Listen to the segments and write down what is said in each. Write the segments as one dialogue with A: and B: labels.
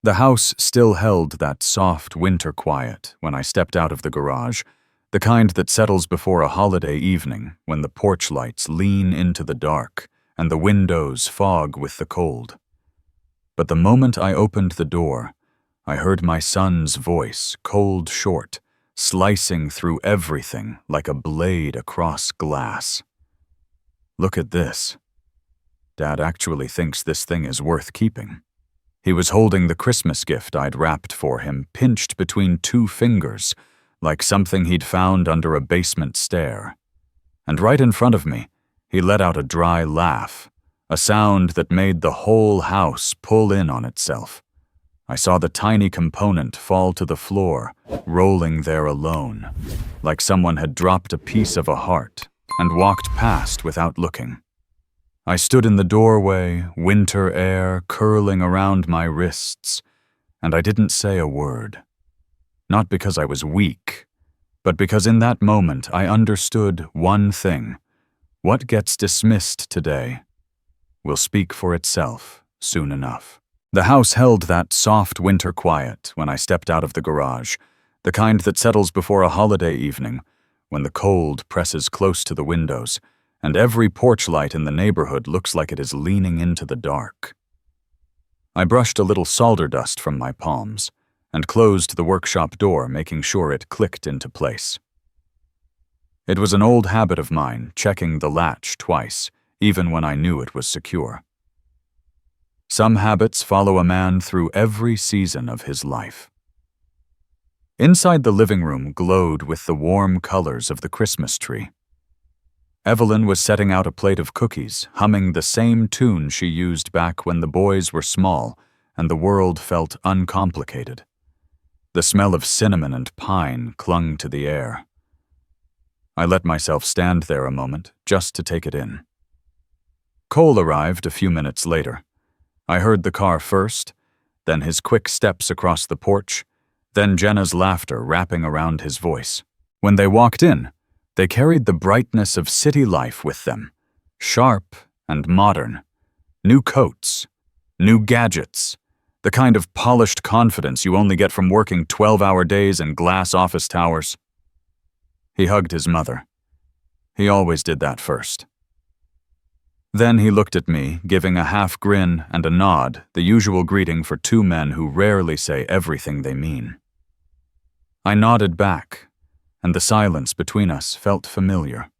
A: The house still held that soft winter quiet when I stepped out of the garage, the kind that settles before a holiday evening when the porch lights lean into the dark and the windows fog with the cold. But the moment I opened the door, I heard my son's voice, cold short, slicing through everything like a blade across glass. "Look at this. Dad actually thinks this thing is worth keeping." He was holding the Christmas gift I'd wrapped for him, pinched between two fingers, like something he'd found under a basement stair. And right in front of me, he let out a dry laugh, a sound that made the whole house pull in on itself. I saw the tiny component fall to the floor, rolling there alone, like someone had dropped a piece of a heart and walked past without looking. I stood in the doorway, winter air curling around my wrists, and I didn't say a word. Not because I was weak, but because in that moment I understood one thing. What gets dismissed today will speak for itself soon enough. The house held that soft winter quiet when I stepped out of the garage, the kind that settles before a holiday evening, when the cold presses close to the windows, and every porch light in the neighborhood looks like it is leaning into the dark. I brushed a little solder dust from my palms and closed the workshop door, making sure it clicked into place. It was an old habit of mine, checking the latch twice, even when I knew it was secure. Some habits follow a man through every season of his life. Inside the living room glowed with the warm colors of the Christmas tree. Evelyn was setting out a plate of cookies, humming the same tune she used back when the boys were small and the world felt uncomplicated. The smell of cinnamon and pine clung to the air. I let myself stand there a moment, just to take it in. Cole arrived a few minutes later. I heard the car first, then his quick steps across the porch, then Jenna's laughter wrapping around his voice. When they walked in, they carried the brightness of city life with them, sharp and modern. New coats, new gadgets, the kind of polished confidence you only get from working 12-hour days in glass office towers. He hugged his mother. He always did that first. Then he looked at me, giving a half grin and a nod, the usual greeting for two men who rarely say everything they mean. I nodded back, and the silence between us felt familiar.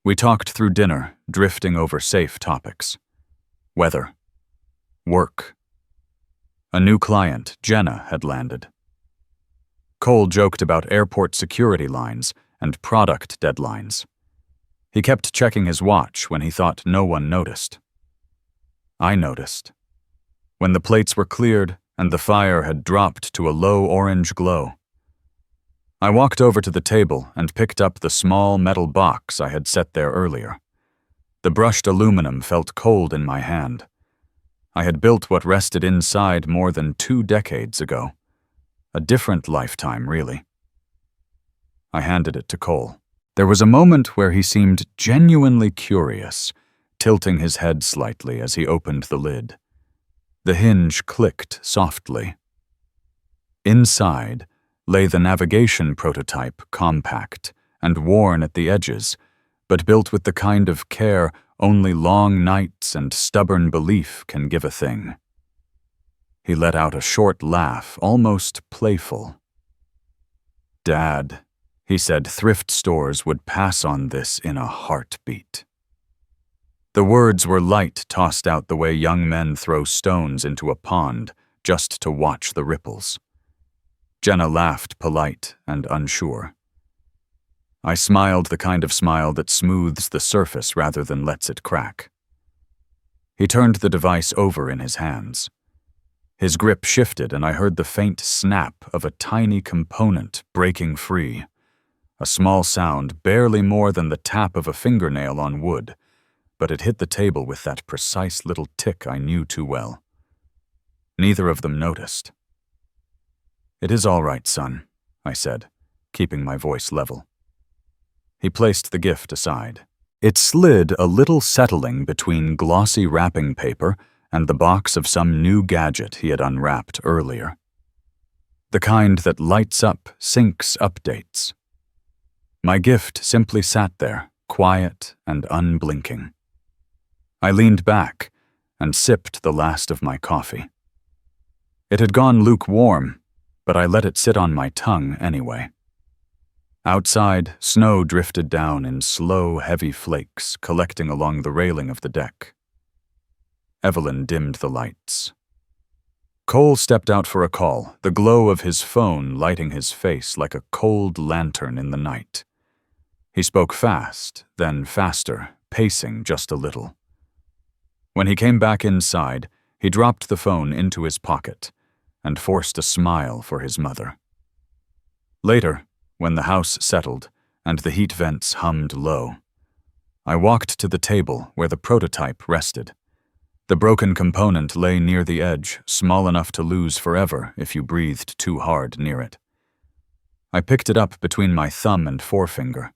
A: We talked through dinner, drifting over safe topics. Weather. Work. A new client, Jenna, had landed. Cole joked about airport security lines and product deadlines. He kept checking his watch when he thought no one noticed. I noticed. When the plates were cleared and the fire had dropped to a low orange glow. I walked over to the table and picked up the small metal box I had set there earlier. The brushed aluminum felt cold in my hand. I had built what rested inside more than 2 decades ago. A different lifetime, really. I handed it to Cole. There was a moment where he seemed genuinely curious, tilting his head slightly as he opened the lid. The hinge clicked softly. Inside lay the navigation prototype, compact and worn at the edges, but built with the kind of care only long nights and stubborn belief can give a thing. He let out a short laugh, almost playful. "Dad," he said, "thrift stores would pass on this in a heartbeat." The words were light, tossed out the way young men throw stones into a pond just to watch the ripples. Jenna laughed, polite and unsure. I smiled, the kind of smile that smooths the surface rather than lets it crack. He turned the device over in his hands. His grip shifted, and I heard the faint snap of a tiny component breaking free. A small sound, barely more than the tap of a fingernail on wood, but it hit the table with that precise little tick I knew too well. Neither of them noticed. "It is all right, son," I said, keeping my voice level. He placed the gift aside. It slid a little settling between glossy wrapping paper and the box of some new gadget he had unwrapped earlier. The kind that lights up, syncs updates. My gift simply sat there, quiet and unblinking. I leaned back and sipped the last of my coffee. It had gone lukewarm, but I let it sit on my tongue anyway. Outside, snow drifted down in slow, heavy flakes, collecting along the railing of the deck. Evelyn dimmed the lights. Cole stepped out for a call, the glow of his phone lighting his face like a cold lantern in the night. He spoke fast, then faster, pacing just a little. When he came back inside, he dropped the phone into his pocket and forced a smile for his mother. Later, when the house settled and the heat vents hummed low, I walked to the table where the prototype rested. The broken component lay near the edge, small enough to lose forever if you breathed too hard near it. I picked it up between my thumb and forefinger.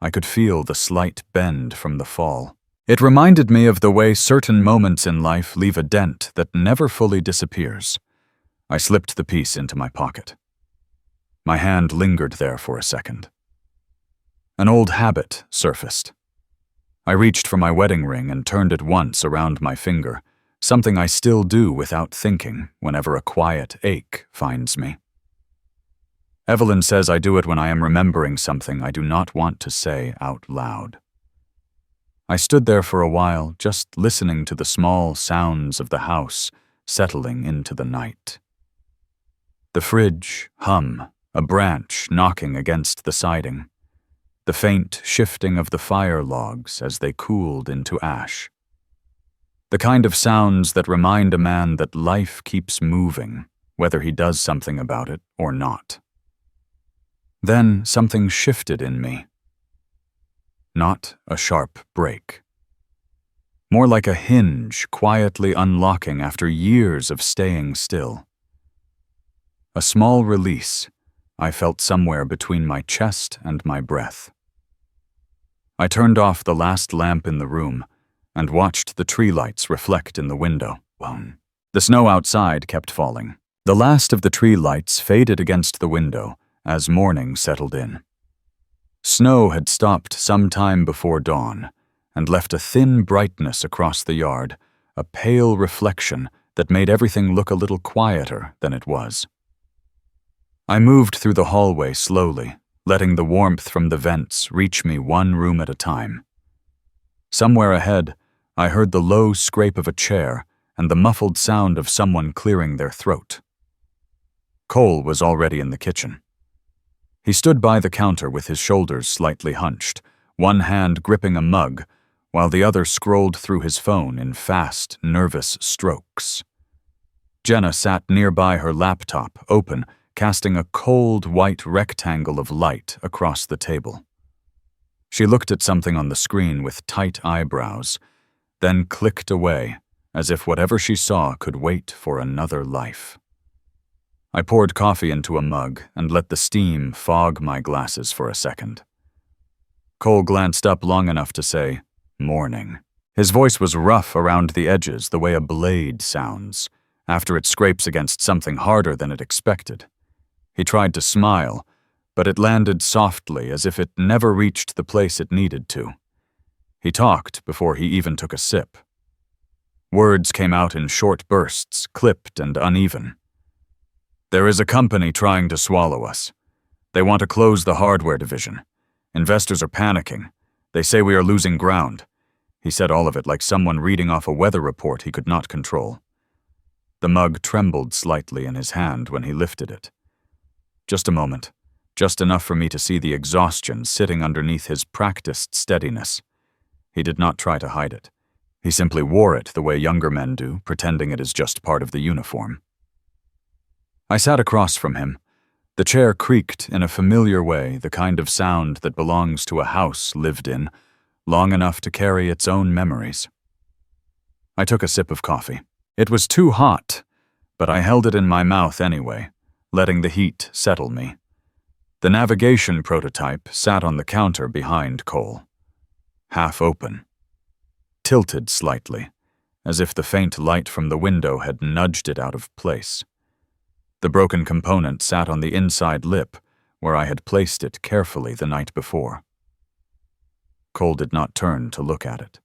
A: I could feel the slight bend from the fall. It reminded me of the way certain moments in life leave a dent that never fully disappears. I slipped the piece into my pocket. My hand lingered there for a second. An old habit surfaced. I reached for my wedding ring and turned it once around my finger, something I still do without thinking whenever a quiet ache finds me. Evelyn says I do it when I am remembering something I do not want to say out loud. I stood there for a while, just listening to the small sounds of the house settling into the night. The fridge hum, a branch knocking against the siding, the faint shifting of the fire logs as they cooled into ash. The kind of sounds that remind a man that life keeps moving, whether he does something about it or not. Then something shifted in me. Not a sharp break. More like a hinge quietly unlocking after years of staying still. A small release I felt somewhere between my chest and my breath. I turned off the last lamp in the room and watched the tree lights reflect in the window. The snow outside kept falling. The last of the tree lights faded against the window as morning settled in. Snow had stopped some time before dawn and left a thin brightness across the yard, a pale reflection that made everything look a little quieter than it was. I moved through the hallway slowly, letting the warmth from the vents reach me one room at a time. Somewhere ahead, I heard the low scrape of a chair and the muffled sound of someone clearing their throat. Cole was already in the kitchen. He stood by the counter with his shoulders slightly hunched, one hand gripping a mug, while the other scrolled through his phone in fast, nervous strokes. Jenna sat nearby her laptop, open, casting a cold, white rectangle of light across the table. She looked at something on the screen with tight eyebrows, then clicked away, as if whatever she saw could wait for another life. I poured coffee into a mug and let the steam fog my glasses for a second. Cole glanced up long enough to say, "Morning." His voice was rough around the edges, the way a blade sounds, after it scrapes against something harder than it expected. He tried to smile, but it landed softly as if it never reached the place it needed to. He talked before he even took a sip. Words came out in short bursts, clipped and uneven. "There is a company trying to swallow us. They want to close the hardware division. Investors are panicking. They say we are losing ground." He said all of it like someone reading off a weather report he could not control. The mug trembled slightly in his hand when he lifted it. Just a moment, just enough for me to see the exhaustion sitting underneath his practiced steadiness. He did not try to hide it. He simply wore it the way younger men do, pretending it is just part of the uniform. I sat across from him. The chair creaked in a familiar way, the kind of sound that belongs to a house lived in, long enough to carry its own memories. I took a sip of coffee. It was too hot, but I held it in my mouth anyway, letting the heat settle me. The navigation prototype sat on the counter behind Cole, half open, tilted slightly, as if the faint light from the window had nudged it out of place. The broken component sat on the inside lip, where I had placed it carefully the night before. Cole did not turn to look at it.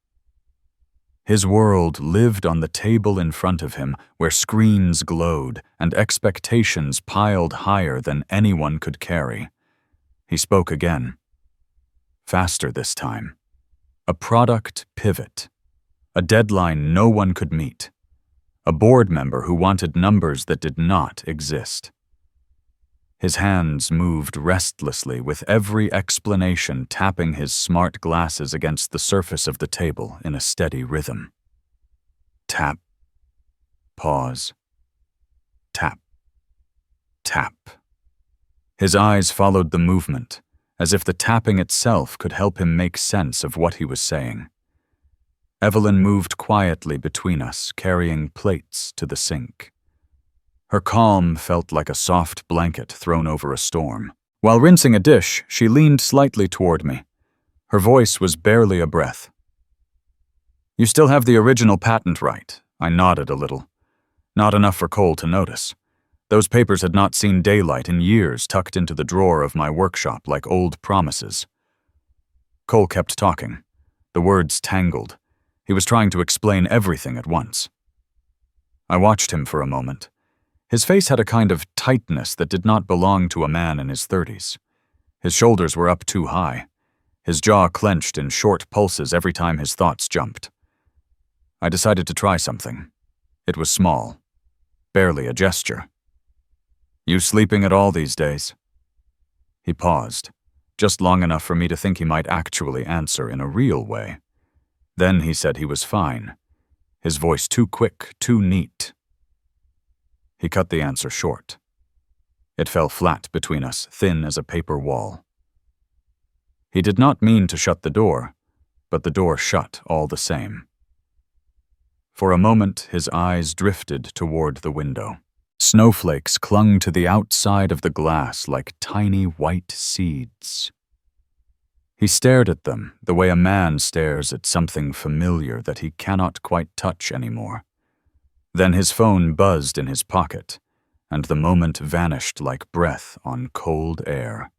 A: His world lived on the table in front of him, where screens glowed and expectations piled higher than anyone could carry. He spoke again. Faster this time. A product pivot. A deadline no one could meet. A board member who wanted numbers that did not exist. His hands moved restlessly, with every explanation tapping his smart glasses against the surface of the table in a steady rhythm. Tap. Pause. Tap. Tap. His eyes followed the movement, as if the tapping itself could help him make sense of what he was saying. Evelyn moved quietly between us, carrying plates to the sink. Her calm felt like a soft blanket thrown over a storm. While rinsing a dish, she leaned slightly toward me. Her voice was barely a breath. "You still have the original patent right." I nodded a little. Not enough for Cole to notice. Those papers had not seen daylight in years, tucked into the drawer of my workshop like old promises. Cole kept talking. The words tangled. He was trying to explain everything at once. I watched him for a moment. His face had a kind of tightness that did not belong to a man in his 30s. His shoulders were up too high. His jaw clenched in short pulses every time his thoughts jumped. I decided to try something. It was small. Barely a gesture. "You sleeping at all these days?" He paused, just long enough for me to think he might actually answer in a real way. Then he said he was fine. His voice too quick, too neat. He cut the answer short. It fell flat between us, thin as a paper wall. He did not mean to shut the door, but the door shut all the same. For a moment, his eyes drifted toward the window. Snowflakes clung to the outside of the glass like tiny white seeds. He stared at them the way a man stares at something familiar that he cannot quite touch anymore. Then his phone buzzed in his pocket, and the moment vanished like breath on cold air.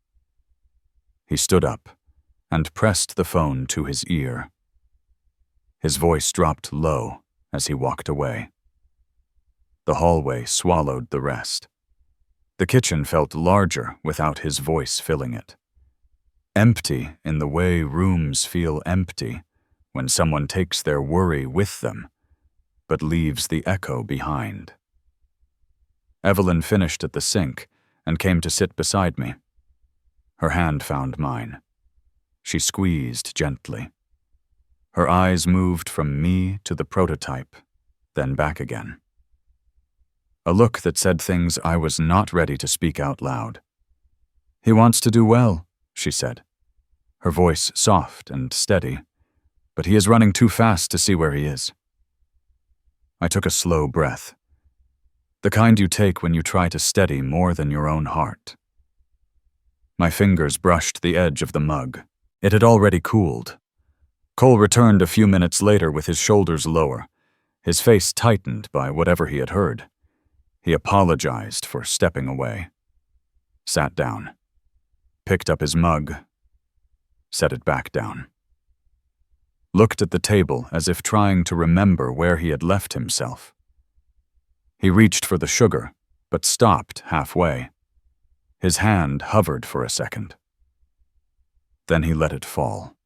A: He stood up and pressed the phone to his ear. His voice dropped low as he walked away. The hallway swallowed the rest. The kitchen felt larger without his voice filling it. Empty in the way rooms feel empty when someone takes their worry with them, but leaves the echo behind. Evelyn finished at the sink and came to sit beside me. Her hand found mine. She squeezed gently. Her eyes moved from me to the prototype, then back again. A look that said things I was not ready to speak out loud. "He wants to do well," she said, her voice soft and steady, "but he is running too fast to see where he is." I took a slow breath. The kind you take when you try to steady more than your own heart. My fingers brushed the edge of the mug. It had already cooled. Cole returned a few minutes later with his shoulders lower, his face tightened by whatever he had heard. He apologized for stepping away. Sat down. Picked up his mug. Set it back down. Looked at the table as if trying to remember where he had left himself. He reached for the sugar, but stopped halfway. His hand hovered for a second. Then he let it fall.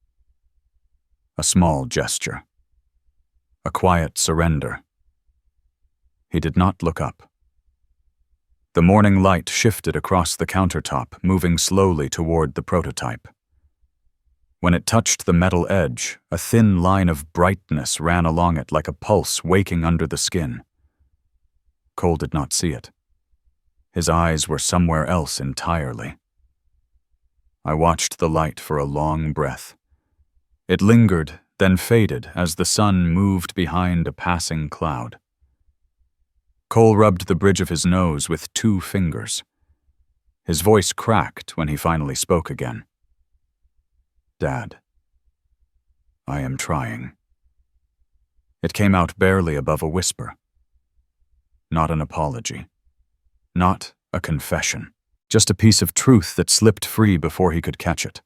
A: A small gesture. A quiet surrender. He did not look up. The morning light shifted across the countertop, moving slowly toward the prototype. When it touched the metal edge, a thin line of brightness ran along it like a pulse waking under the skin. Cole did not see it. His eyes were somewhere else entirely. I watched the light for a long breath. It lingered, then faded as the sun moved behind a passing cloud. Cole rubbed the bridge of his nose with 2 fingers. His voice cracked when he finally spoke again. "Dad, I am trying." It came out barely above a whisper. Not an apology. Not a confession. Just a piece of truth that slipped free before he could catch it.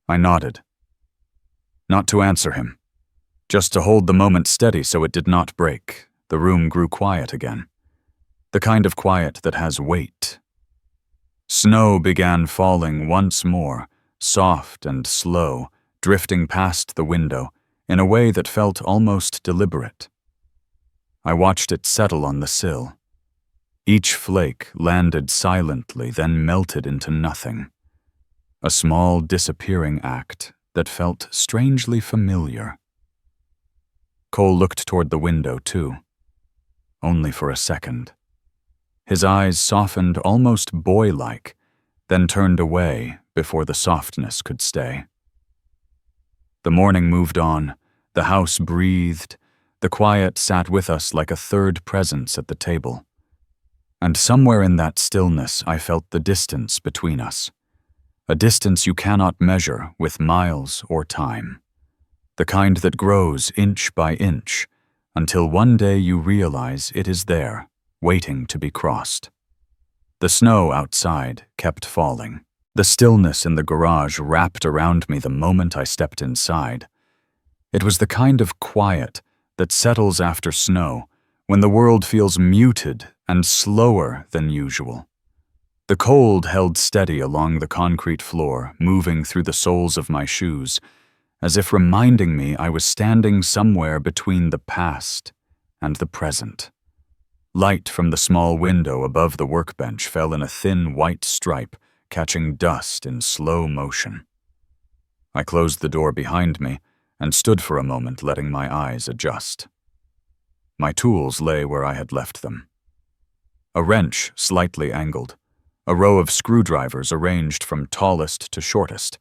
A: I nodded. Not to answer him. Just to hold the moment steady so it did not break. The room grew quiet again. The kind of quiet that has weight. Snow began falling once more, soft and slow, drifting past the window in a way that felt almost deliberate. I watched it settle on the sill. Each flake landed silently, then melted into nothing. A small disappearing act that felt strangely familiar. Cole looked toward the window, too. Only for a second. His eyes softened almost boy-like, then turned away before the softness could stay. The morning moved on, the house breathed, the quiet sat with us like a third presence at the table. And somewhere in that stillness I felt the distance between us. A distance you cannot measure with miles or time. The kind that grows inch by inch, until one day you realize it is there, waiting to be crossed. The snow outside kept falling. The stillness in the garage wrapped around me the moment I stepped inside. It was the kind of quiet that settles after snow, when the world feels muted and slower than usual. The cold held steady along the concrete floor, moving through the soles of my shoes, as if reminding me I was standing somewhere between the past and the present. Light from the small window above the workbench fell in a thin white stripe, catching dust in slow motion. I closed the door behind me and stood for a moment, letting my eyes adjust. My tools lay where I had left them. A wrench slightly angled, a row of screwdrivers arranged from tallest to shortest,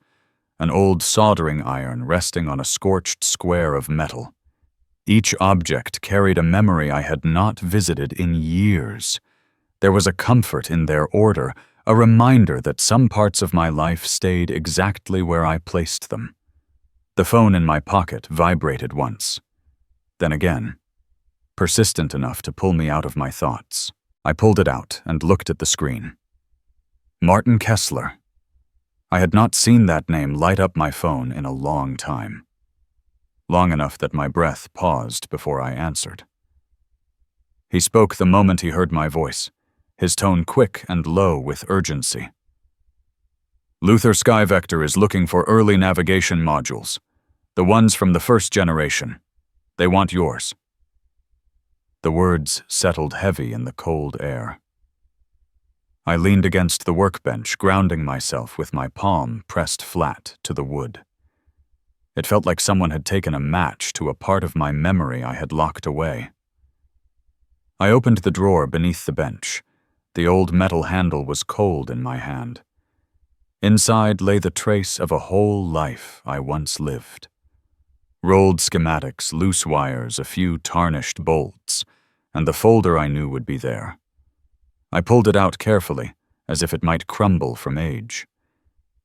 A: an old soldering iron resting on a scorched square of metal. Each object carried a memory I had not visited in years. There was a comfort in their order, a reminder that some parts of my life stayed exactly where I placed them. The phone in my pocket vibrated once. Then again, persistent enough to pull me out of my thoughts. I pulled it out and looked at the screen. Martin Kessler. I had not seen that name light up my phone in a long time. Long enough that my breath paused before I answered. He spoke the moment he heard my voice, his tone quick and low with urgency. Luther SkyVector is looking for early navigation modules, the ones from the first generation. They want yours. The words settled heavy in the cold air. I leaned against the workbench, grounding myself with my palm pressed flat to the wood. It felt like someone had taken a match to a part of my memory I had locked away. I opened the drawer beneath the bench. The old metal handle was cold in my hand. Inside lay the trace of a whole life I once lived. Rolled schematics, loose wires, a few tarnished bolts, and the folder I knew would be there. I pulled it out carefully, as if it might crumble from age.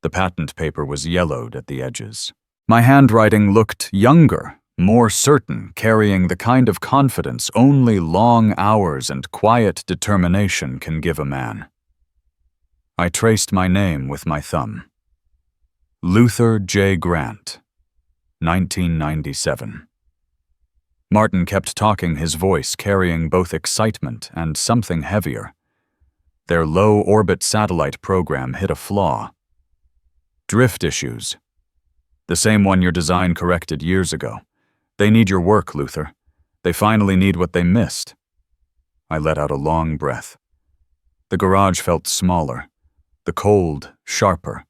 A: The patent paper was yellowed at the edges. My handwriting looked younger, more certain, carrying the kind of confidence only long hours and quiet determination can give a man. I traced my name with my thumb. Luther J. Grant, 1997. Martin kept talking, his voice carrying both excitement and something heavier. Their low-orbit satellite program hit a flaw. Drift issues. The same one your design corrected years ago. They need your work, Luther. They finally need what they missed. I let out a long breath. The garage felt smaller, the cold sharper.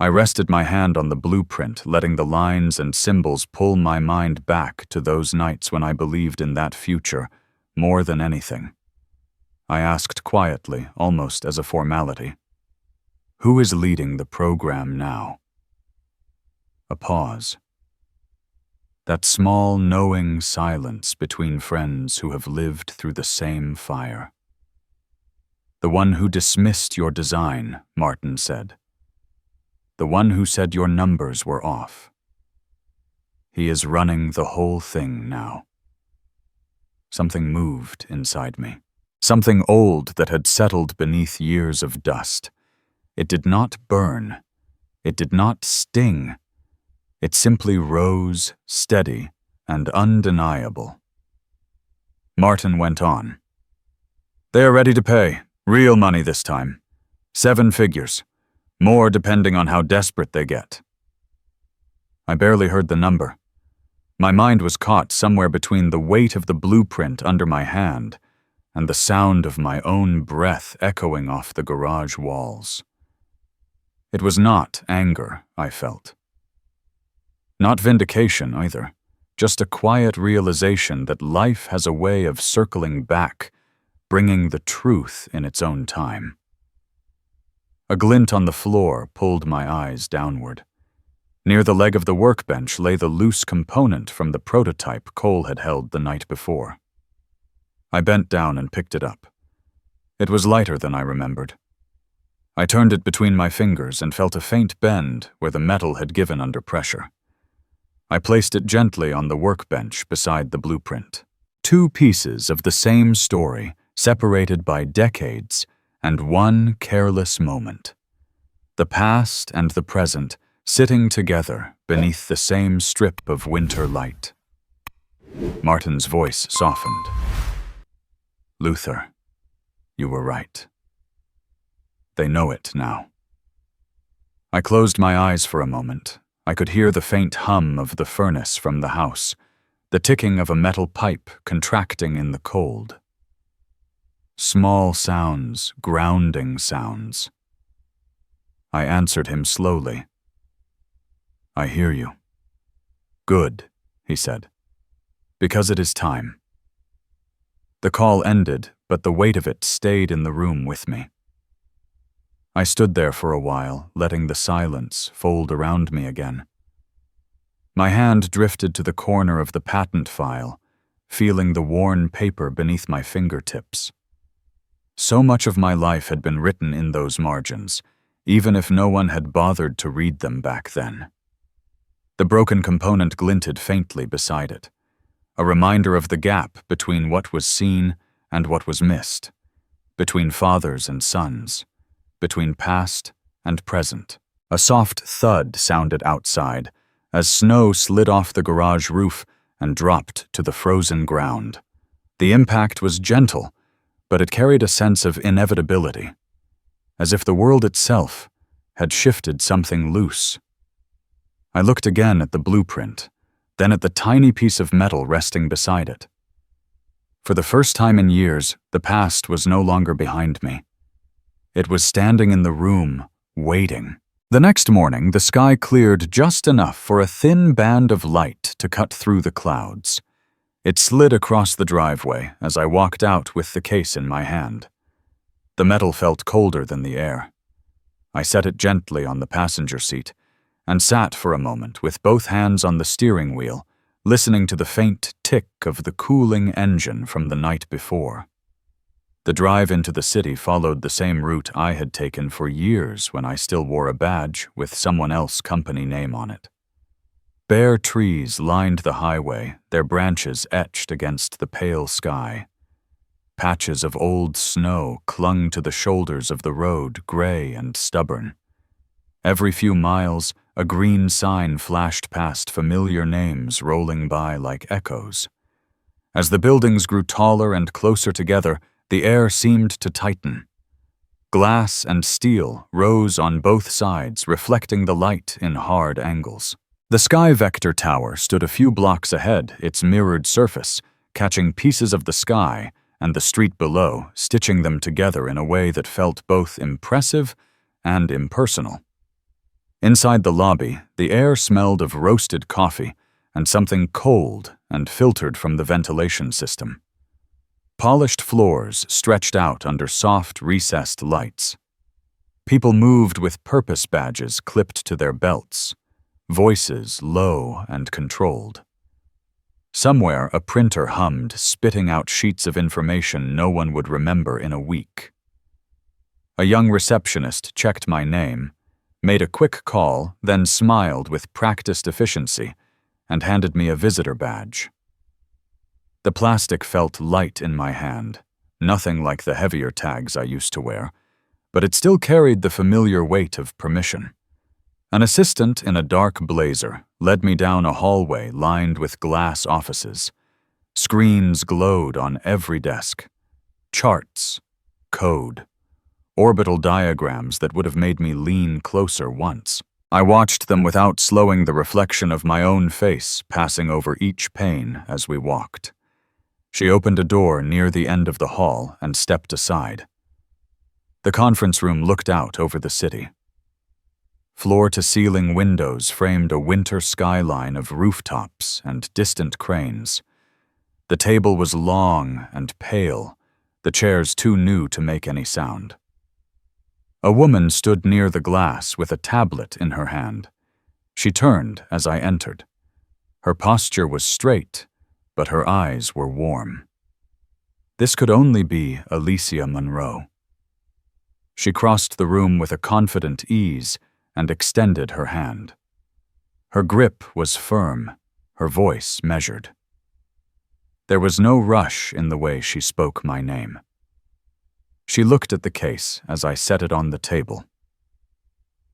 A: I rested my hand on the blueprint, letting the lines and symbols pull my mind back to those nights when I believed in that future more than anything. I asked quietly, almost as a formality, "Who is leading the program now?" A pause. That small, knowing silence between friends who have lived through the same fire. "The one who dismissed your design," Martin said. "The one who said your numbers were off." He is running the whole thing now. Something moved inside me. Something old that had settled beneath years of dust. It did not burn. It did not sting. It simply rose, steady and undeniable. Martin went on. They are ready to pay. Real money this time. 7 figures. More depending on how desperate they get. I barely heard the number. My mind was caught somewhere between the weight of the blueprint under my hand and the sound of my own breath echoing off the garage walls. It was not anger, I felt. Not vindication, either. Just a quiet realization that life has a way of circling back, bringing the truth in its own time. A glint on the floor pulled my eyes downward. Near the leg of the workbench lay the loose component from the prototype Cole had held the night before. I bent down and picked it up. It was lighter than I remembered. I turned it between my fingers and felt a faint bend where the metal had given under pressure. I placed it gently on the workbench beside the blueprint. 2 pieces of the same story, separated by decades and one careless moment. The past and the present sitting together beneath the same strip of winter light. Martin's voice softened. Luther, you were right. They know it now. I closed my eyes for a moment. I could hear the faint hum of the furnace from the house, the ticking of a metal pipe contracting in the cold. Small sounds, grounding sounds. I answered him slowly. I hear you. Good, he said, because it is time. The call ended, but the weight of it stayed in the room with me. I stood there for a while, letting the silence fold around me again. My hand drifted to the corner of the patent file, feeling the worn paper beneath my fingertips. So much of my life had been written in those margins, even if no one had bothered to read them back then. The broken component glinted faintly beside it, a reminder of the gap between what was seen and what was missed, between fathers and sons, between past and present. A soft thud sounded outside as snow slid off the garage roof and dropped to the frozen ground. The impact was gentle, but it carried a sense of inevitability, as if the world itself had shifted something loose. I looked again at the blueprint, then at the tiny piece of metal resting beside it. For the first time in years, the past was no longer behind me. It was standing in the room, waiting. The next morning, the sky cleared just enough for a thin band of light to cut through the clouds. It slid across the driveway as I walked out with the case in my hand. The metal felt colder than the air. I set it gently on the passenger seat and sat for a moment with both hands on the steering wheel, listening to the faint tick of the cooling engine from the night before. The drive into the city followed the same route I had taken for years when I still wore a badge with someone else's company name on it. Bare trees lined the highway, their branches etched against the pale sky. Patches of old snow clung to the shoulders of the road, gray and stubborn. Every few miles, a green sign flashed past familiar names rolling by like echoes. As the buildings grew taller and closer together, the air seemed to tighten. Glass and steel rose on both sides, reflecting the light in hard angles. The SkyVector tower stood a few blocks ahead, its mirrored surface catching pieces of the sky and the street below, stitching them together in a way that felt both impressive and impersonal. Inside the lobby, the air smelled of roasted coffee and something cold and filtered from the ventilation system. Polished floors stretched out under soft, recessed lights. People moved with purpose badges clipped to their belts, voices low and controlled. Somewhere, a printer hummed, spitting out sheets of information no one would remember in a week. A young receptionist checked my name, made a quick call, then smiled with practiced efficiency, and handed me a visitor badge. The plastic felt light in my hand, nothing like the heavier tags I used to wear, but it still carried the familiar weight of permission. An assistant in a dark blazer led me down a hallway lined with glass offices. Screens glowed on every desk. Charts, code, orbital diagrams that would have made me lean closer once. I watched them without slowing the reflection of my own face passing over each pane as we walked. She opened a door near the end of the hall and stepped aside. The conference room looked out over the city. Floor-to-ceiling windows framed a winter skyline of rooftops and distant cranes. The table was long and pale, the chairs too new to make any sound. A woman stood near the glass with a tablet in her hand. She turned as I entered. Her posture was straight, but her eyes were warm. This could only be Alicia Monroe. She crossed the room with a confident ease and extended her hand. Her grip was firm, her voice measured. There was no rush in the way she spoke my name. She looked at the case as I set it on the table.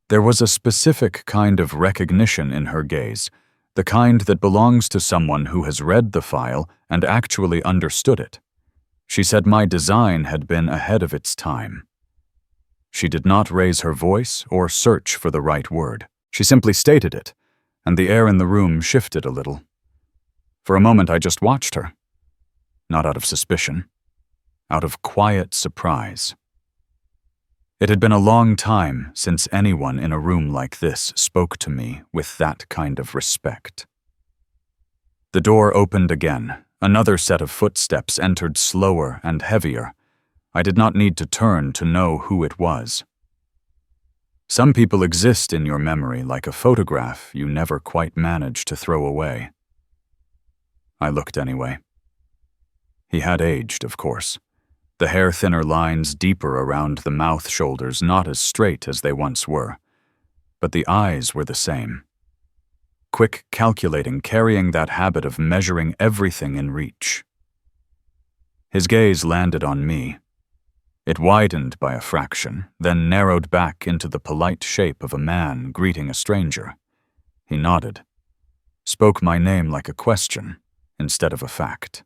A: There was a specific kind of recognition in her gaze, the kind that belongs to someone who has read the file and actually understood it. She said my design had been ahead of its time. She did not raise her voice or search for the right word. She simply stated it, and the air in the room shifted a little. For a moment I just watched her. Not out of suspicion, out of quiet surprise. It had been a long time since anyone in a room like this spoke to me with that kind of respect. The door opened again. Another set of footsteps entered slower and heavier. I did not need to turn to know who it was. Some people exist in your memory like a photograph you never quite manage to throw away. I looked anyway. He had aged, of course. The hair-thinner lines deeper around the mouth shoulders not as straight as they once were. But the eyes were the same. Quick calculating, carrying that habit of measuring everything in reach. His gaze landed on me. It widened by a fraction, then narrowed back into the polite shape of a man greeting a stranger. He nodded, spoke my name like a question instead of a fact.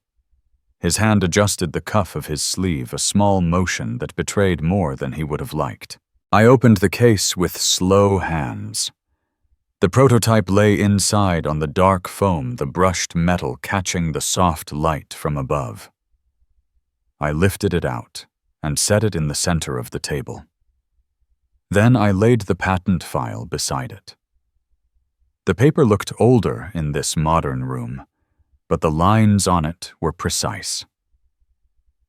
A: His hand adjusted the cuff of his sleeve, a small motion that betrayed more than he would have liked. I opened the case with slow hands. The prototype lay inside on the dark foam, the brushed metal catching the soft light from above. I lifted it out and set it in the center of the table. Then I laid the patent file beside it. The paper looked older in this modern room, but the lines on it were precise.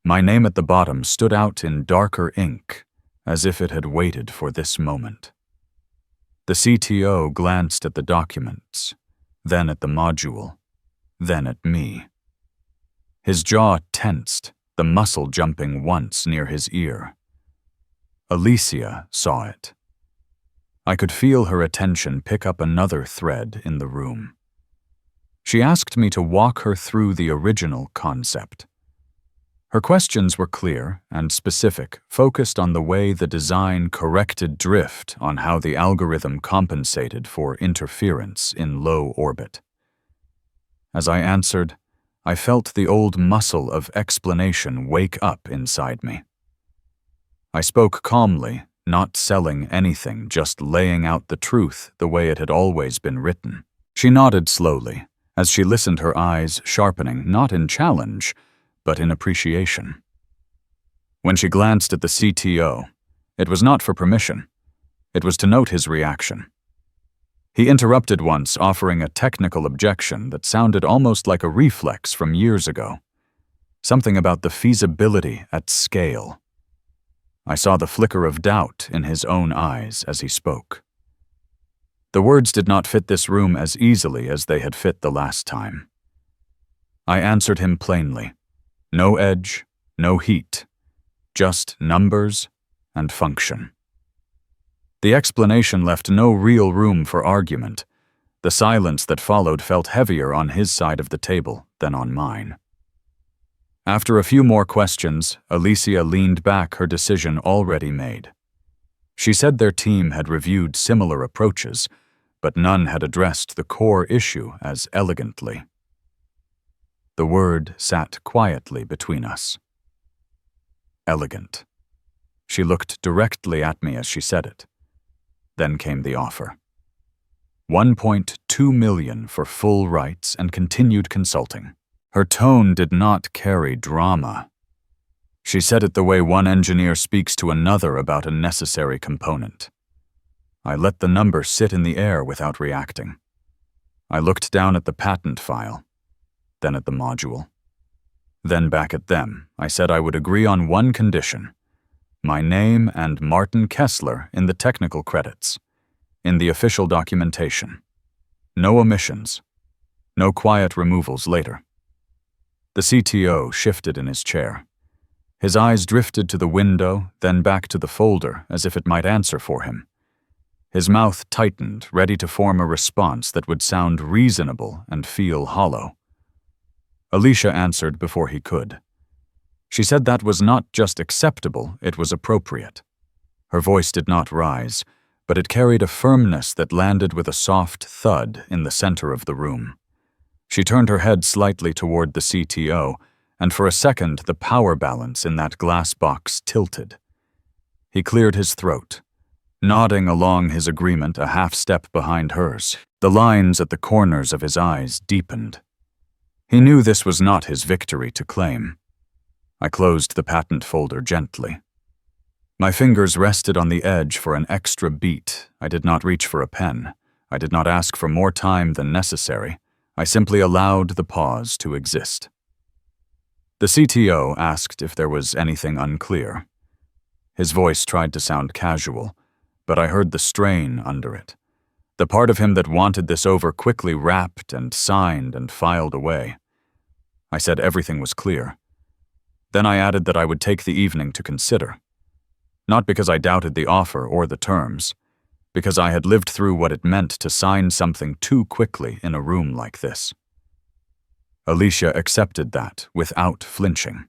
A: My name at the bottom stood out in darker ink, as if it had waited for this moment. The CTO glanced at the documents, then at the module, then at me. His jaw tensed, the muscle jumping once near his ear. Alicia saw it. I could feel her attention pick up another thread in the room. She asked me to walk her through the original concept. Her questions were clear and specific, focused on the way the design corrected drift, on how the algorithm compensated for interference in low orbit. As I answered, I felt the old muscle of explanation wake up inside me. I spoke calmly, not selling anything, just laying out the truth the way it had always been written. She nodded slowly, as she listened, her eyes sharpening, not in challenge, but in appreciation. When she glanced at the CTO, it was not for permission. It was to note his reaction. He interrupted once, offering a technical objection that sounded almost like a reflex from years ago. Something about the feasibility at scale. I saw the flicker of doubt in his own eyes as he spoke. The words did not fit this room as easily as they had fit the last time. I answered him plainly. No edge, no heat, just numbers and function. The explanation left no real room for argument. The silence that followed felt heavier on his side of the table than on mine. After a few more questions, Alicia leaned back, her decision already made. She said their team had reviewed similar approaches, but none had addressed the core issue as elegantly. The word sat quietly between us. Elegant. She looked directly at me as she said it. Then came the offer. $1.2 million for full rights and continued consulting. Her tone did not carry drama. She said it the way one engineer speaks to another about a necessary component. I let the number sit in the air without reacting. I looked down at the patent file, then at the module. Then back at them. I said I would agree on one condition: my name and Martin Kessler in the technical credits, in the official documentation. No omissions. No quiet removals later. The CTO shifted in his chair. His eyes drifted to the window, then back to the folder, as if it might answer for him. His mouth tightened, ready to form a response that would sound reasonable and feel hollow. Alicia answered before he could. She said that was not just acceptable, it was appropriate. Her voice did not rise, but it carried a firmness that landed with a soft thud in the center of the room. She turned her head slightly toward the CTO, and for a second the power balance in that glass box tilted. He cleared his throat, nodding along his agreement a half step behind hers. The lines at the corners of his eyes deepened. He knew this was not his victory to claim. I closed the patent folder gently. My fingers rested on the edge for an extra beat. I did not reach for a pen. I did not ask for more time than necessary. I simply allowed the pause to exist. The CTO asked if there was anything unclear. His voice tried to sound casual, but I heard the strain under it. The part of him that wanted this over quickly wrapped and signed and filed away. I said everything was clear. Then I added that I would take the evening to consider. Not because I doubted the offer or the terms, because I had lived through what it meant to sign something too quickly in a room like this. Alicia accepted that without flinching.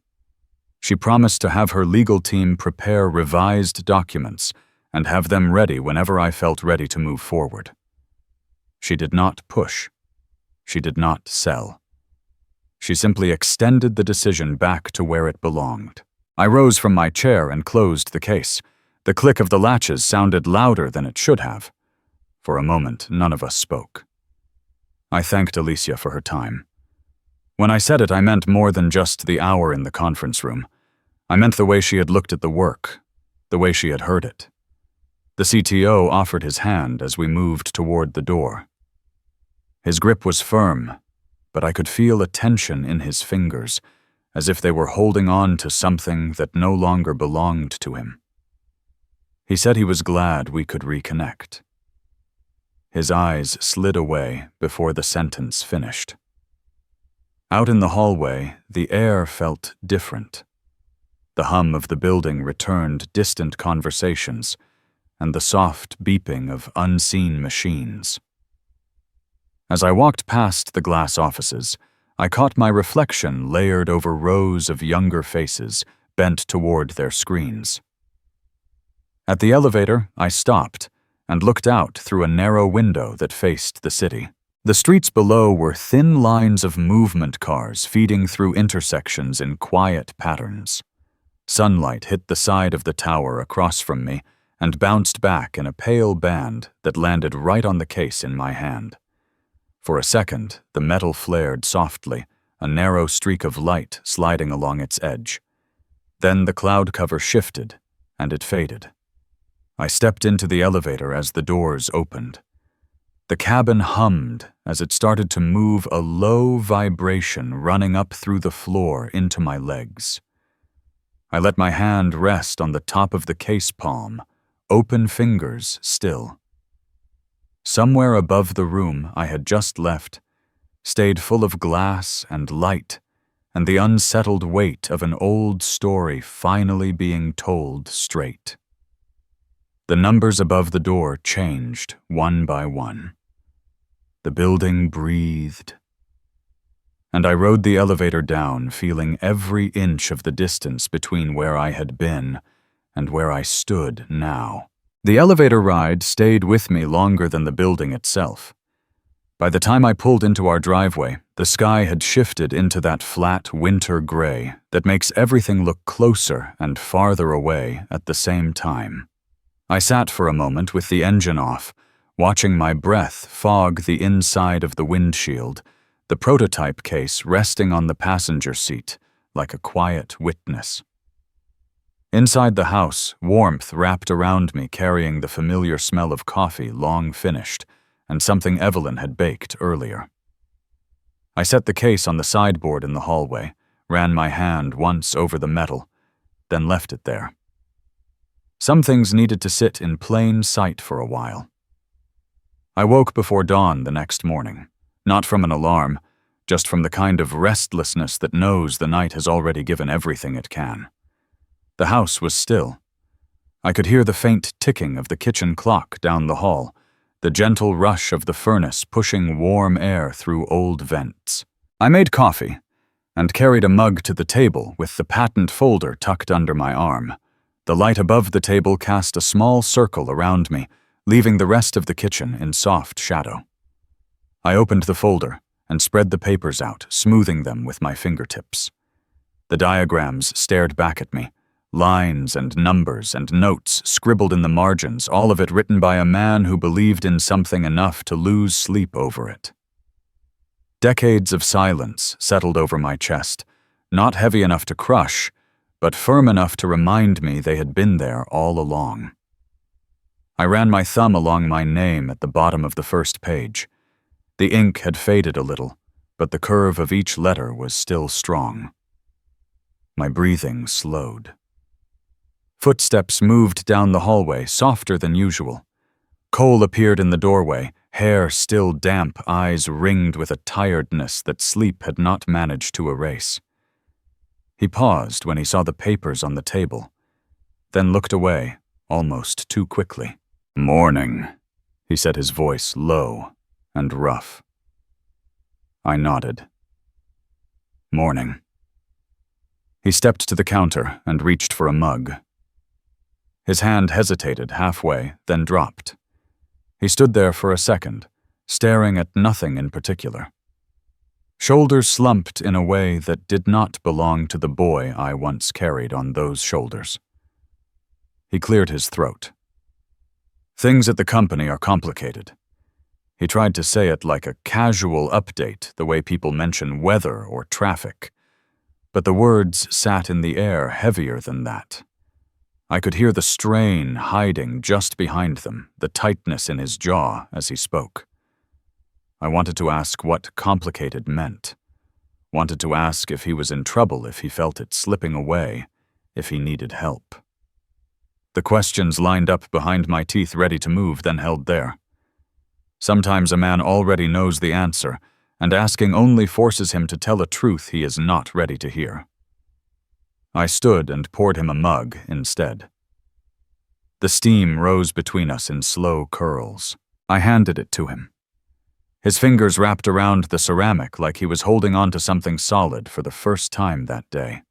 A: She promised to have her legal team prepare revised documents and have them ready whenever I felt ready to move forward. She did not push. She did not sell. She simply extended the decision back to where it belonged. I rose from my chair and closed the case. The click of the latches sounded louder than it should have. For a moment, none of us spoke. I thanked Alicia for her time. When I said it, I meant more than just the hour in the conference room. I meant the way she had looked at the work, the way she had heard it. The CTO offered his hand as we moved toward the door. His grip was firm, but I could feel a tension in his fingers, as if they were holding on to something that no longer belonged to him. He said he was glad we could reconnect. His eyes slid away before the sentence finished. Out in the hallway, the air felt different. The hum of the building returned distant conversations and the soft beeping of unseen machines. As I walked past the glass offices, I caught my reflection layered over rows of younger faces bent toward their screens. At the elevator, I stopped and looked out through a narrow window that faced the city. The streets below were thin lines of movement cars feeding through intersections in quiet patterns. Sunlight hit the side of the tower across from me and bounced back in a pale band that landed right on the case in my hand. For a second, the metal flared softly, a narrow streak of light sliding along its edge. Then the cloud cover shifted, and it faded. I stepped into the elevator as the doors opened. The cabin hummed as it started to move, a low vibration running up through the floor into my legs. I let my hand rest on the top of the case palm, open fingers still. Somewhere above the room I had just left stayed full of glass and light and the unsettled weight of an old story finally being told straight. The numbers above the door changed one by one. The building breathed. And I rode the elevator down, feeling every inch of the distance between where I had been and where I stood now. The elevator ride stayed with me longer than the building itself. By the time I pulled into our driveway, the sky had shifted into that flat winter gray that makes everything look closer and farther away at the same time. I sat for a moment with the engine off, watching my breath fog the inside of the windshield, the prototype case resting on the passenger seat like a quiet witness. Inside the house, warmth wrapped around me, carrying the familiar smell of coffee long finished and something Evelyn had baked earlier. I set the case on the sideboard in the hallway, ran my hand once over the metal, then left it there. Some things needed to sit in plain sight for a while. I woke before dawn the next morning, not from an alarm, just from the kind of restlessness that knows the night has already given everything it can. The house was still. I could hear the faint ticking of the kitchen clock down the hall, the gentle rush of the furnace pushing warm air through old vents. I made coffee and carried a mug to the table with the patent folder tucked under my arm. The light above the table cast a small circle around me, leaving the rest of the kitchen in soft shadow. I opened the folder and spread the papers out, smoothing them with my fingertips. The diagrams stared back at me, lines and numbers and notes scribbled in the margins, all of it written by a man who believed in something enough to lose sleep over it. Decades of silence settled over my chest, not heavy enough to crush, but firm enough to remind me they had been there all along. I ran my thumb along my name at the bottom of the first page. The ink had faded a little, but the curve of each letter was still strong. My breathing slowed. Footsteps moved down the hallway, softer than usual. Cole appeared in the doorway, hair still damp, eyes ringed with a tiredness that sleep had not managed to erase. He paused when he saw the papers on the table, then looked away, almost too quickly. "Morning," he said, his voice low and rough. I nodded. "Morning." He stepped to the counter and reached for a mug. His hand hesitated halfway, then dropped. He stood there for a second, staring at nothing in particular. Shoulders slumped in a way that did not belong to the boy I once carried on those shoulders. He cleared his throat. "Things at the company are complicated." He tried to say it like a casual update, the way people mention weather or traffic. But the words sat in the air heavier than that. I could hear the strain hiding just behind them, the tightness in his jaw as he spoke. I wanted to ask what complicated meant. Wanted to ask if he was in trouble, if he felt it slipping away, if he needed help. The questions lined up behind my teeth, ready to move, then held there. Sometimes a man already knows the answer, and asking only forces him to tell a truth he is not ready to hear. I stood and poured him a mug instead. The steam rose between us in slow curls. I handed it to him. His fingers wrapped around the ceramic like he was holding on to something solid for the first time that day.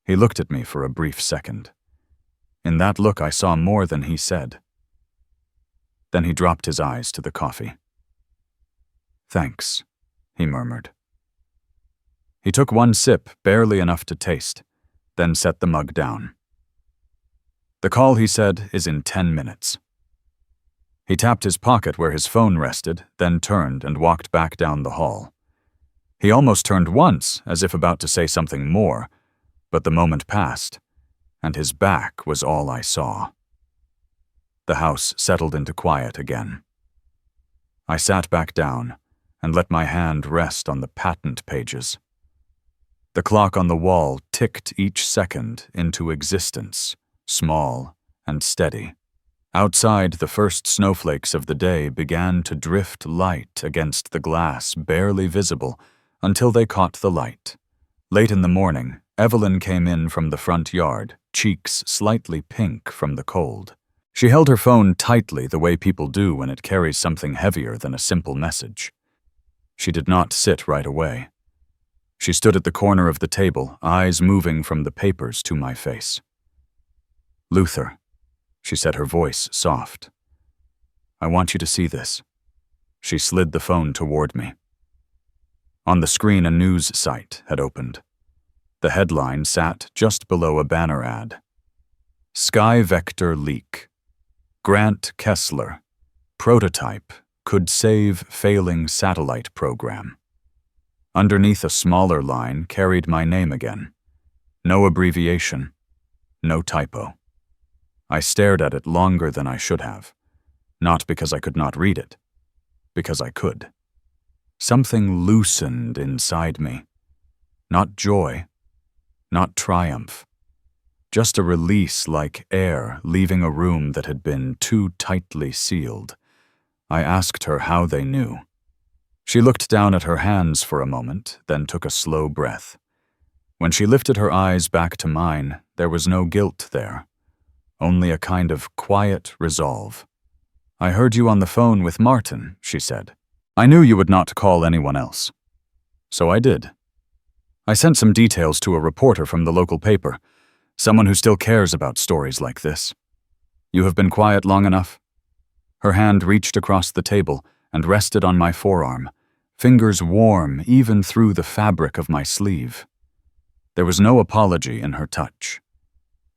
A: He looked at me for a brief second. In that look I saw more than he said. Then he dropped his eyes to the coffee. "Thanks," he murmured. He took one sip, barely enough to taste, then set the mug down. "The call," he said, "is in 10 minutes. He tapped his pocket where his phone rested, then turned and walked back down the hall. He almost turned once, as if about to say something more, but the moment passed, and his back was all I saw. The house settled into quiet again. I sat back down and let my hand rest on the patent pages. The clock on the wall ticked each second into existence, small and steady. Outside, the first snowflakes of the day began to drift light against the glass, barely visible, until they caught the light. Late in the morning, Evelyn came in from the front yard, cheeks slightly pink from the cold. She held her phone tightly the way people do when it carries something heavier than a simple message. She did not sit right away. She stood at the corner of the table, eyes moving from the papers to my face. "Luther," she said, her voice soft. "I want you to see this." She slid the phone toward me. On the screen, a news site had opened. The headline sat just below a banner ad. SkyVector leak. Grant Kessler. Prototype could save failing satellite program. Underneath, a smaller line carried my name again. No abbreviation, no typo. I stared at it longer than I should have. Not because I could not read it, because I could. Something loosened inside me. Not joy, not triumph. Just a release like air leaving a room that had been too tightly sealed. I asked her how they knew. She looked down at her hands for a moment, then took a slow breath. When she lifted her eyes back to mine, there was no guilt there, only a kind of quiet resolve. "I heard you on the phone with Martin," she said. "I knew you would not call anyone else. So I did. I sent some details to a reporter from the local paper, someone who still cares about stories like this. You have been quiet long enough." Her hand reached across the table and rested on my forearm, fingers warm even through the fabric of my sleeve. There was no apology in her touch.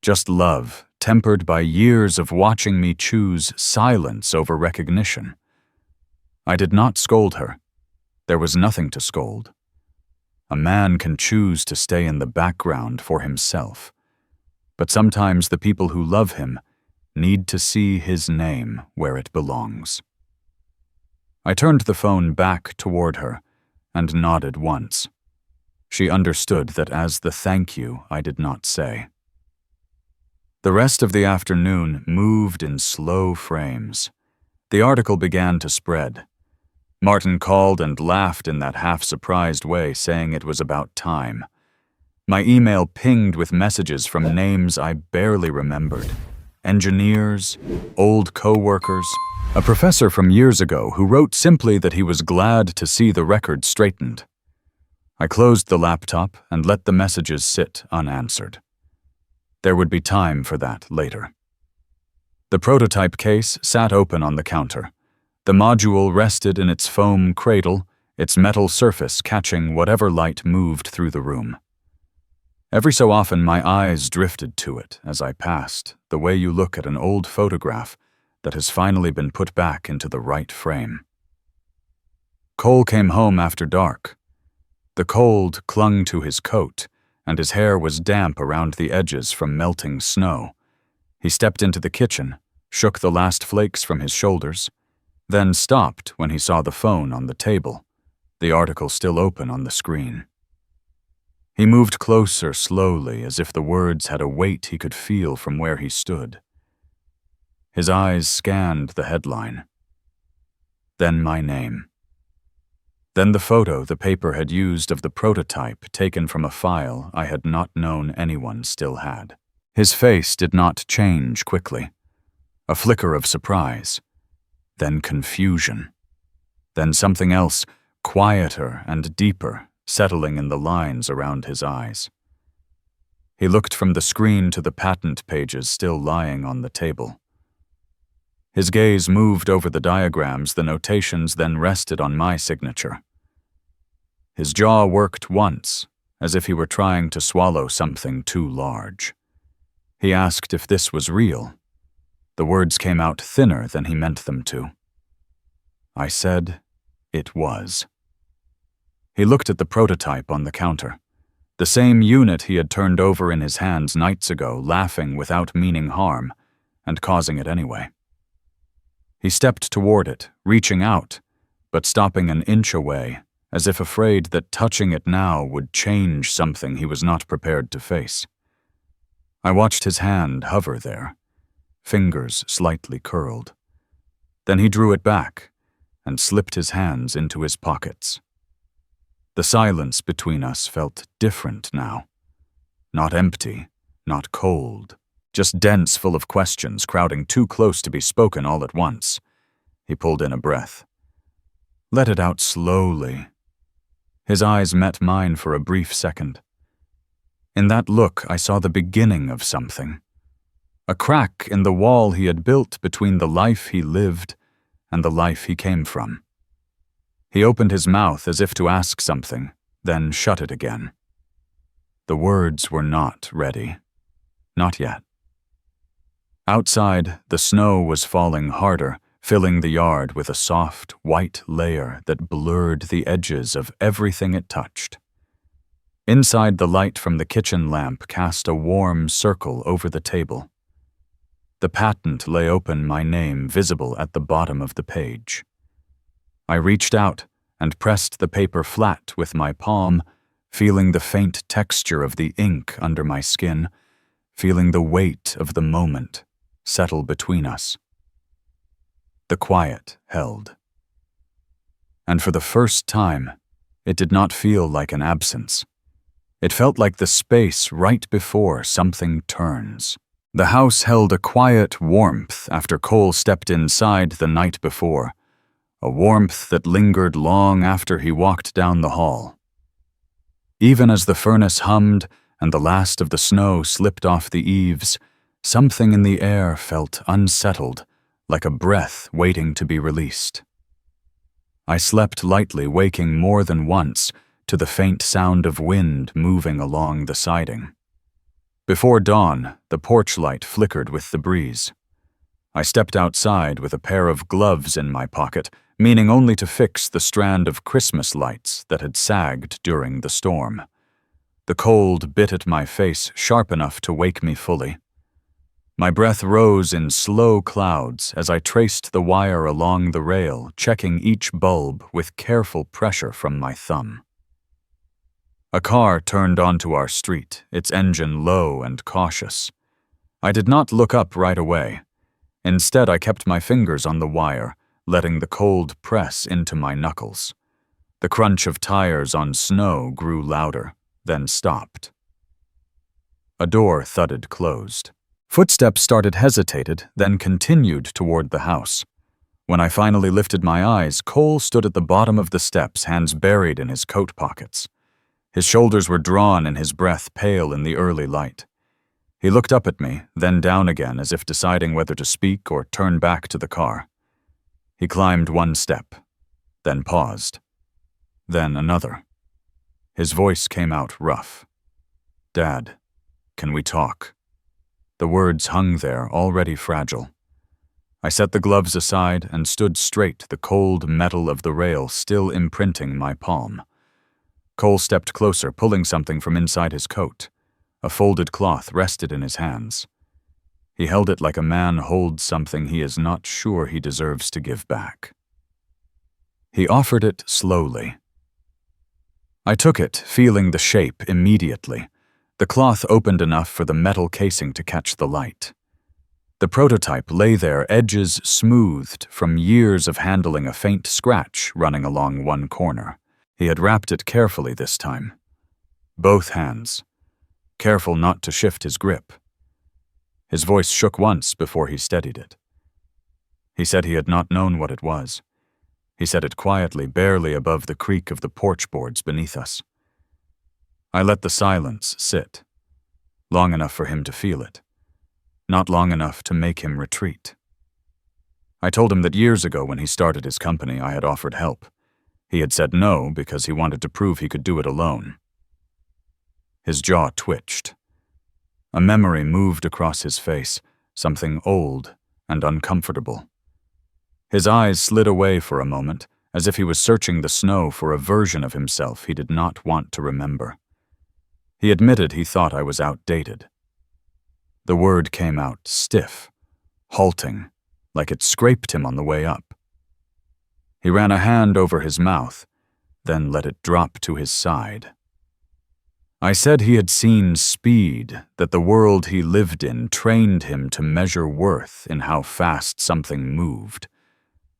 A: Just love, tempered by years of watching me choose silence over recognition. I did not scold her. There was nothing to scold. A man can choose to stay in the background for himself, but sometimes the people who love him need to see his name where it belongs. I turned the phone back toward her and nodded once. She understood that as the thank you I did not say. The rest of the afternoon moved in slow frames. The article began to spread. Martin called and laughed in that half-surprised way, saying it was about time. My email pinged with messages from names I barely remembered. Engineers, old co-workers, a professor from years ago who wrote simply that he was glad to see the record straightened. I closed the laptop and let the messages sit unanswered. There would be time for that later. The prototype case sat open on the counter. The module rested in its foam cradle, its metal surface catching whatever light moved through the room. Every so often my eyes drifted to it as I passed, the way you look at an old photograph that has finally been put back into the right frame. Cole came home after dark. The cold clung to his coat, and his hair was damp around the edges from melting snow. He stepped into the kitchen, shook the last flakes from his shoulders, then stopped when he saw the phone on the table, the article still open on the screen. He moved closer slowly, as if the words had a weight he could feel from where he stood. His eyes scanned the headline. Then my name. Then the photo the paper had used of the prototype taken from a file I had not known anyone still had. His face did not change quickly. A flicker of surprise. Then confusion. Then something else, quieter and deeper, settling in the lines around his eyes. He looked from the screen to the patent pages still lying on the table. His gaze moved over the diagrams, the notations, then rested on my signature. His jaw worked once, as if he were trying to swallow something too large. He asked if this was real. The words came out thinner than he meant them to. I said it was. He looked at the prototype on the counter, the same unit he had turned over in his hands nights ago, laughing without meaning harm, and causing it anyway. He stepped toward it, reaching out, but stopping an inch away, as if afraid that touching it now would change something he was not prepared to face. I watched his hand hover there, fingers slightly curled. Then he drew it back and slipped his hands into his pockets. The silence between us felt different now. Not empty, not cold, just dense, full of questions, crowding too close to be spoken all at once. He pulled in a breath. Let it out slowly. His eyes met mine for a brief second. In that look, I saw the beginning of something. A crack in the wall he had built between the life he lived and the life he came from. He opened his mouth as if to ask something, then shut it again. The words were not ready. Not yet. Outside, the snow was falling harder, filling the yard with a soft, white layer that blurred the edges of everything it touched. Inside, the light from the kitchen lamp cast a warm circle over the table. The patent lay open, my name visible at the bottom of the page. I reached out and pressed the paper flat with my palm, feeling the faint texture of the ink under my skin, feeling the weight of the moment settle between us. The quiet held. And for the first time, it did not feel like an absence. It felt like the space right before something turns. The house held a quiet warmth after Cole stepped inside the night before, a warmth that lingered long after he walked down the hall. Even as the furnace hummed and the last of the snow slipped off the eaves, something in the air felt unsettled, like a breath waiting to be released. I slept lightly, waking more than once to the faint sound of wind moving along the siding. Before dawn, the porch light flickered with the breeze. I stepped outside with a pair of gloves in my pocket, meaning only to fix the strand of Christmas lights that had sagged during the storm. The cold bit at my face sharp enough to wake me fully. My breath rose in slow clouds as I traced the wire along the rail, checking each bulb with careful pressure from my thumb. A car turned onto our street, its engine low and cautious. I did not look up right away. Instead, I kept my fingers on the wire, letting the cold press into my knuckles. The crunch of tires on snow grew louder, then stopped. A door thudded closed. Footsteps started hesitated, then continued toward the house. When I finally lifted my eyes, Cole stood at the bottom of the steps, hands buried in his coat pockets. His shoulders were drawn and his breath pale in the early light. He looked up at me, then down again as if deciding whether to speak or turn back to the car. He climbed one step, then paused, then another. His voice came out rough. "Dad, can we talk?" The words hung there, already fragile. I set the gloves aside and stood straight, the cold metal of the rail still imprinting my palm. Cole stepped closer, pulling something from inside his coat. A folded cloth rested in his hands. He held it like a man holds something he is not sure he deserves to give back. He offered it slowly. I took it, feeling the shape immediately. The cloth opened enough for the metal casing to catch the light. The prototype lay there, edges smoothed from years of handling a faint scratch running along one corner. He had wrapped it carefully this time. Both hands, careful not to shift his grip. His voice shook once before he steadied it. He said he had not known what it was. He said it quietly, barely above the creak of the porch boards beneath us. I let the silence sit, long enough for him to feel it, not long enough to make him retreat. I told him that years ago when he started his company, I had offered help. He had said no because he wanted to prove he could do it alone. His jaw twitched. A memory moved across his face, something old and uncomfortable. His eyes slid away for a moment, as if he was searching the snow for a version of himself he did not want to remember. He admitted he thought I was outdated. The word came out stiff, halting, like it scraped him on the way up. He ran a hand over his mouth, then let it drop to his side. I said he had seen speed, that the world he lived in trained him to measure worth in how fast something moved.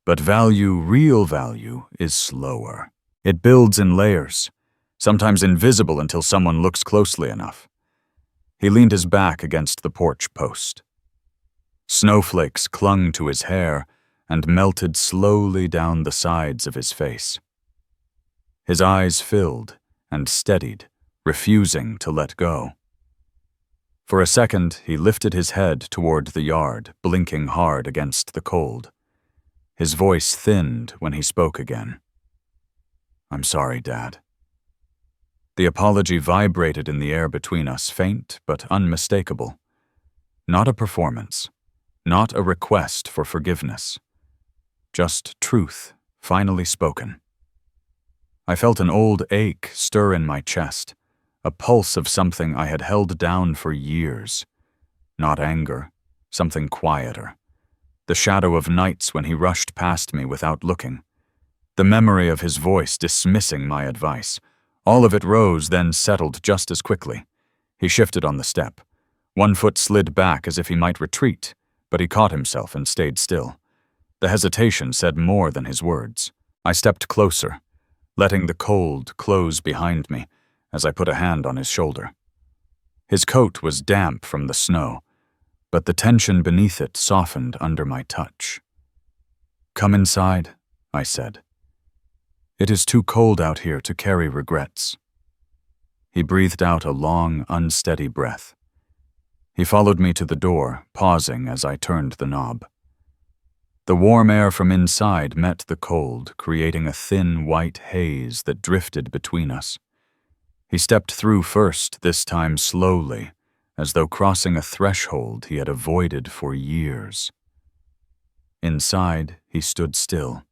A: But value, real value, is slower. It builds in layers, sometimes invisible until someone looks closely enough. He leaned his back against the porch post. Snowflakes clung to his hair and melted slowly down the sides of his face. His eyes filled and steadied, refusing to let go. For a second, he lifted his head toward the yard, blinking hard against the cold. His voice thinned when he spoke again. "I'm sorry, Dad." The apology vibrated in the air between us, faint but unmistakable. Not a performance, not a request for forgiveness. Just truth, finally spoken. I felt an old ache stir in my chest, a pulse of something I had held down for years. Not anger, something quieter. The shadow of nights when he rushed past me without looking. The memory of his voice dismissing my advice. All of it rose, then settled just as quickly. He shifted on the step. One foot slid back as if he might retreat, but he caught himself and stayed still. The hesitation said more than his words. I stepped closer, letting the cold close behind me as I put a hand on his shoulder. His coat was damp from the snow, but the tension beneath it softened under my touch. "Come inside," I said. "It is too cold out here to carry regrets." He breathed out a long, unsteady breath. He followed me to the door, pausing as I turned the knob. The warm air from inside met the cold, creating a thin white haze that drifted between us. He stepped through first, this time slowly, as though crossing a threshold he had avoided for years. Inside, he stood still.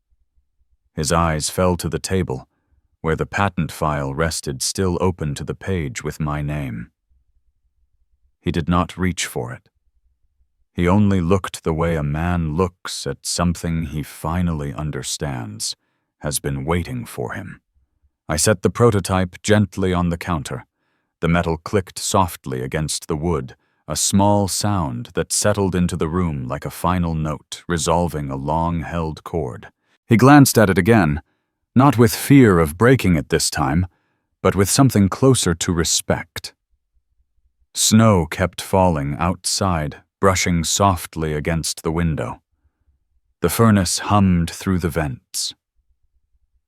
A: His eyes fell to the table, where the patent file rested still open to the page with my name. He did not reach for it. He only looked the way a man looks at something he finally understands, has been waiting for him. I set the prototype gently on the counter. The metal clicked softly against the wood, a small sound that settled into the room like a final note, resolving a long-held chord. He glanced at it again, not with fear of breaking it this time, but with something closer to respect. Snow kept falling outside, brushing softly against the window. The furnace hummed through the vents.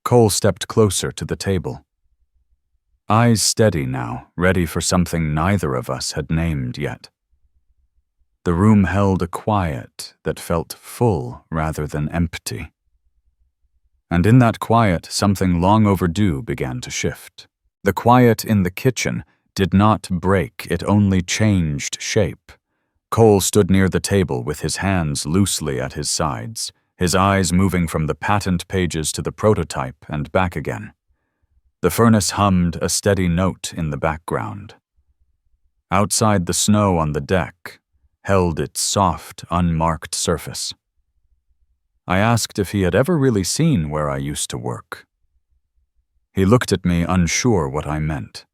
A: Cole stepped closer to the table. Eyes steady now, ready for something neither of us had named yet. The room held a quiet that felt full rather than empty. And in that quiet, something long overdue began to shift. The quiet in the kitchen did not break, it only changed shape. Cole stood near the table with his hands loosely at his sides, his eyes moving from the patent pages to the prototype and back again. The furnace hummed a steady note in the background. Outside, the snow on the deck held its soft, unmarked surface. I asked if he had ever really seen where I used to work. He looked at me, unsure what I meant.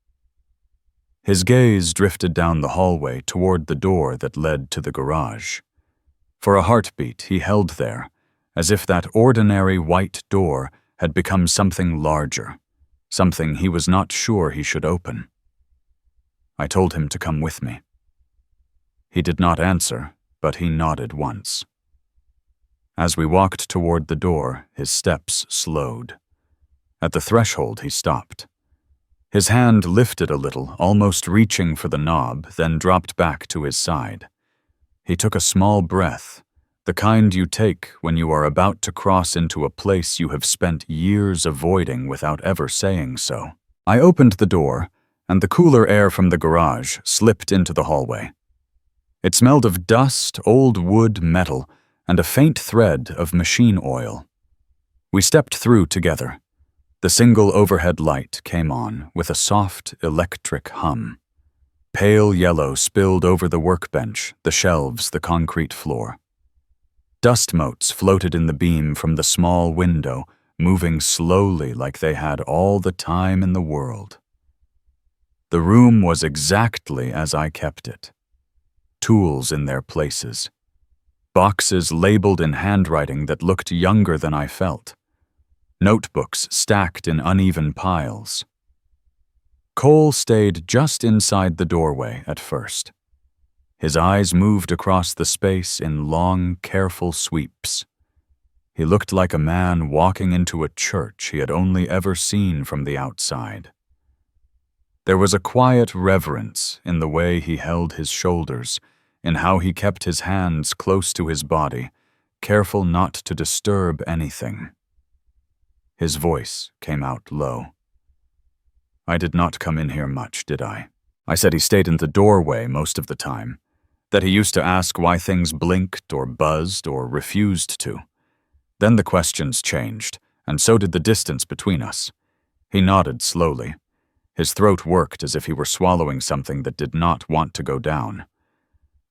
A: His gaze drifted down the hallway toward the door that led to the garage. For a heartbeat, he held there, as if that ordinary white door had become something larger, something he was not sure he should open. I told him to come with me. He did not answer, but he nodded once. As we walked toward the door, his steps slowed. At the threshold, he stopped. His hand lifted a little, almost reaching for the knob, then dropped back to his side. He took a small breath, the kind you take when you are about to cross into a place you have spent years avoiding without ever saying so. I opened the door, and the cooler air from the garage slipped into the hallway. It smelled of dust, old wood, metal, and a faint thread of machine oil. We stepped through together. The single overhead light came on with a soft electric hum. Pale yellow spilled over the workbench, the shelves, the concrete floor. Dust motes floated in the beam from the small window, moving slowly like they had all the time in the world. The room was exactly as I kept it. Tools in their places. Boxes labeled in handwriting that looked younger than I felt. Notebooks stacked in uneven piles. Cole stayed just inside the doorway at first. His eyes moved across the space in long, careful sweeps. He looked like a man walking into a church he had only ever seen from the outside. There was a quiet reverence in the way he held his shoulders, in how he kept his hands close to his body, careful not to disturb anything. His voice came out low. "I did not come in here much, did I?" I said he stayed in the doorway most of the time, that he used to ask why things blinked or buzzed or refused to. Then the questions changed, and so did the distance between us. He nodded slowly. His throat worked as if he were swallowing something that did not want to go down.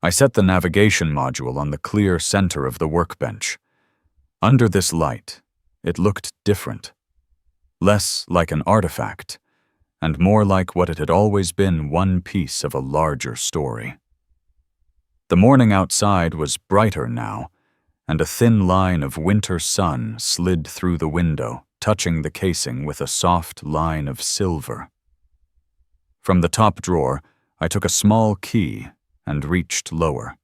A: I set the navigation module on the clear center of the workbench. Under this light, it looked different. Less like an artifact, and more like what it had always been, one piece of a larger story. The morning outside was brighter now, and a thin line of winter sun slid through the window, touching the casing with a soft line of silver. From the top drawer, I took a small key and reached lower.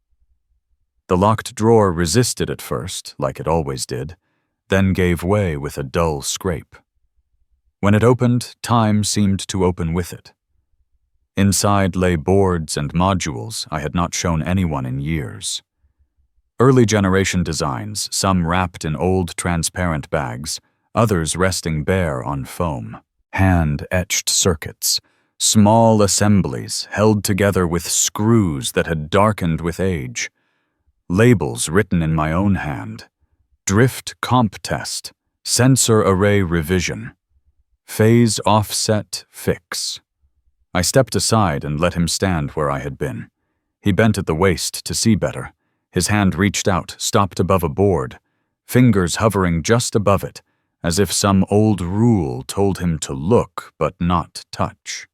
A: The locked drawer resisted at first, like it always did, then gave way with a dull scrape. When it opened, time seemed to open with it. Inside lay boards and modules I had not shown anyone in years. Early generation designs, some wrapped in old transparent bags, others resting bare on foam. Hand-etched circuits, small assemblies held together with screws that had darkened with age. Labels written in my own hand. Drift comp test, sensor array revision, phase offset fix. I stepped aside and let him stand where I had been. He bent at the waist to see better. His hand reached out, stopped above a board, fingers hovering just above it, as if some old rule told him to look but not touch.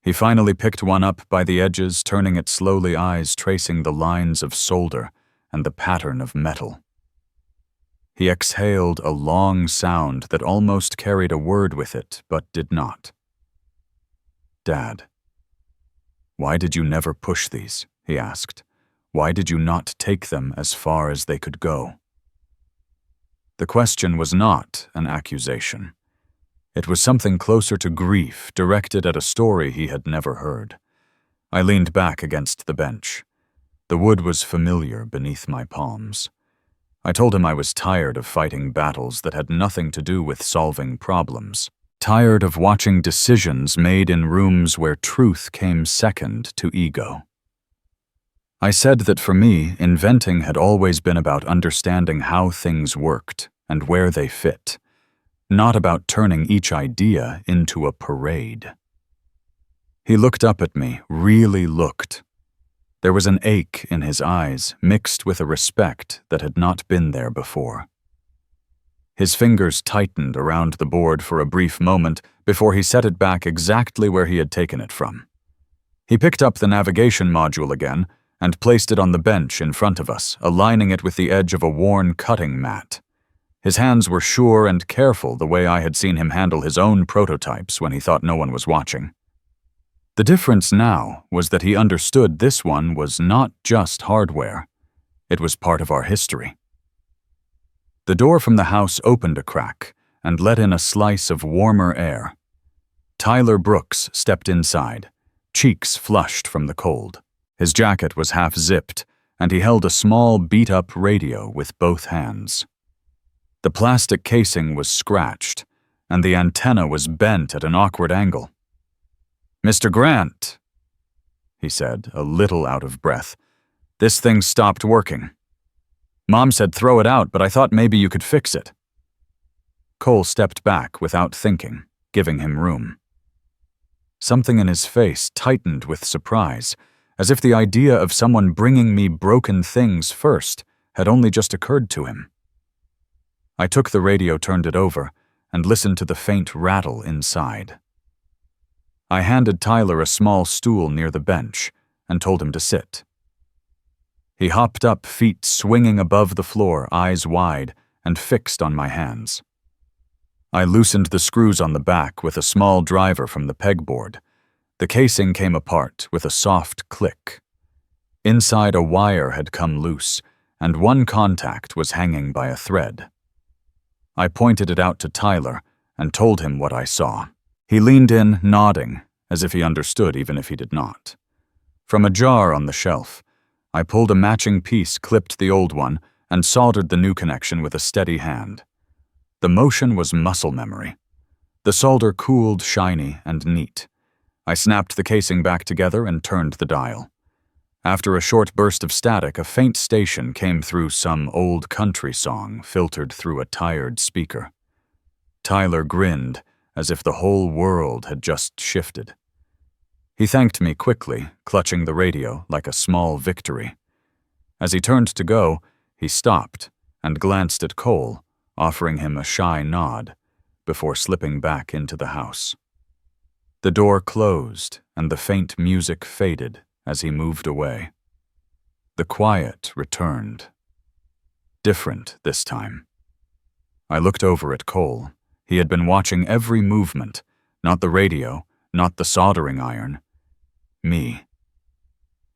A: He finally picked one up by the edges, turning it slowly, eyes tracing the lines of solder and the pattern of metal. He exhaled a long sound that almost carried a word with it, but did not. "Dad, why did you never push these?" he asked. "Why did you not take them as far as they could go?" The question was not an accusation. It was something closer to grief, directed at a story he had never heard. I leaned back against the bench. The wood was familiar beneath my palms. I told him I was tired of fighting battles that had nothing to do with solving problems. Tired of watching decisions made in rooms where truth came second to ego. I said that for me, inventing had always been about understanding how things worked and where they fit, not about turning each idea into a parade. He looked up at me, really looked. There was an ache in his eyes, mixed with a respect that had not been there before. His fingers tightened around the board for a brief moment before he set it back exactly where he had taken it from. He picked up the navigation module again and placed it on the bench in front of us, aligning it with the edge of a worn cutting mat. His hands were sure and careful, the way I had seen him handle his own prototypes when he thought no one was watching. The difference now was that he understood this one was not just hardware. It was part of our history. The door from the house opened a crack and let in a slice of warmer air. Tyler Brooks stepped inside, cheeks flushed from the cold. His jacket was half-zipped, and he held a small beat-up radio with both hands. The plastic casing was scratched, and the antenna was bent at an awkward angle. "Mr. Grant," he said, a little out of breath, "this thing stopped working. Mom said throw it out, but I thought maybe you could fix it." Cole stepped back without thinking, giving him room. Something in his face tightened with surprise, as if the idea of someone bringing me broken things first had only just occurred to him. I took the radio, turned it over, and listened to the faint rattle inside. I handed Tyler a small stool near the bench and told him to sit. He hopped up, feet swinging above the floor, eyes wide and fixed on my hands. I loosened the screws on the back with a small driver from the pegboard. The casing came apart with a soft click. Inside, a wire had come loose, and one contact was hanging by a thread. I pointed it out to Tyler and told him what I saw. He leaned in, nodding, as if he understood even if he did not. From a jar on the shelf, I pulled a matching piece, clipped the old one, and soldered the new connection with a steady hand. The motion was muscle memory. The solder cooled, shiny, and neat. I snapped the casing back together and turned the dial. After a short burst of static, a faint station came through some old country song filtered through a tired speaker. Tyler grinned, as if the whole world had just shifted. He thanked me quickly, clutching the radio like a small victory. As he turned to go, he stopped and glanced at Cole, offering him a shy nod, before slipping back into the house. The door closed, and the faint music faded as he moved away. The quiet returned. Different this time. I looked over at Cole. He had been watching every movement, not the radio, not the soldering iron. Me.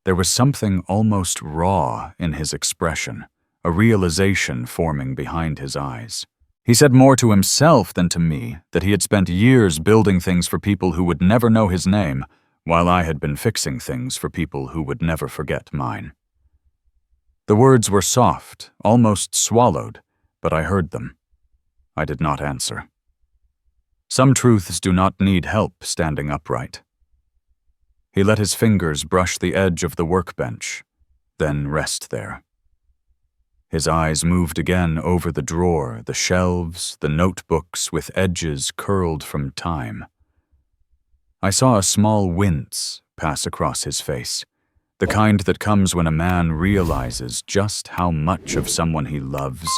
A: There was something almost raw in his expression, a realization forming behind his eyes. He said more to himself than to me that he had spent years building things for people who would never know his name, while I had been fixing things for people who would never forget mine. The words were soft, almost swallowed, but I heard them. I did not answer. Some truths do not need help standing upright. He let his fingers brush the edge of the workbench, then rest there. His eyes moved again over the drawer, the shelves, the notebooks with edges curled from time. I saw a small wince pass across his face, the kind that comes when a man realizes just how much of someone he loves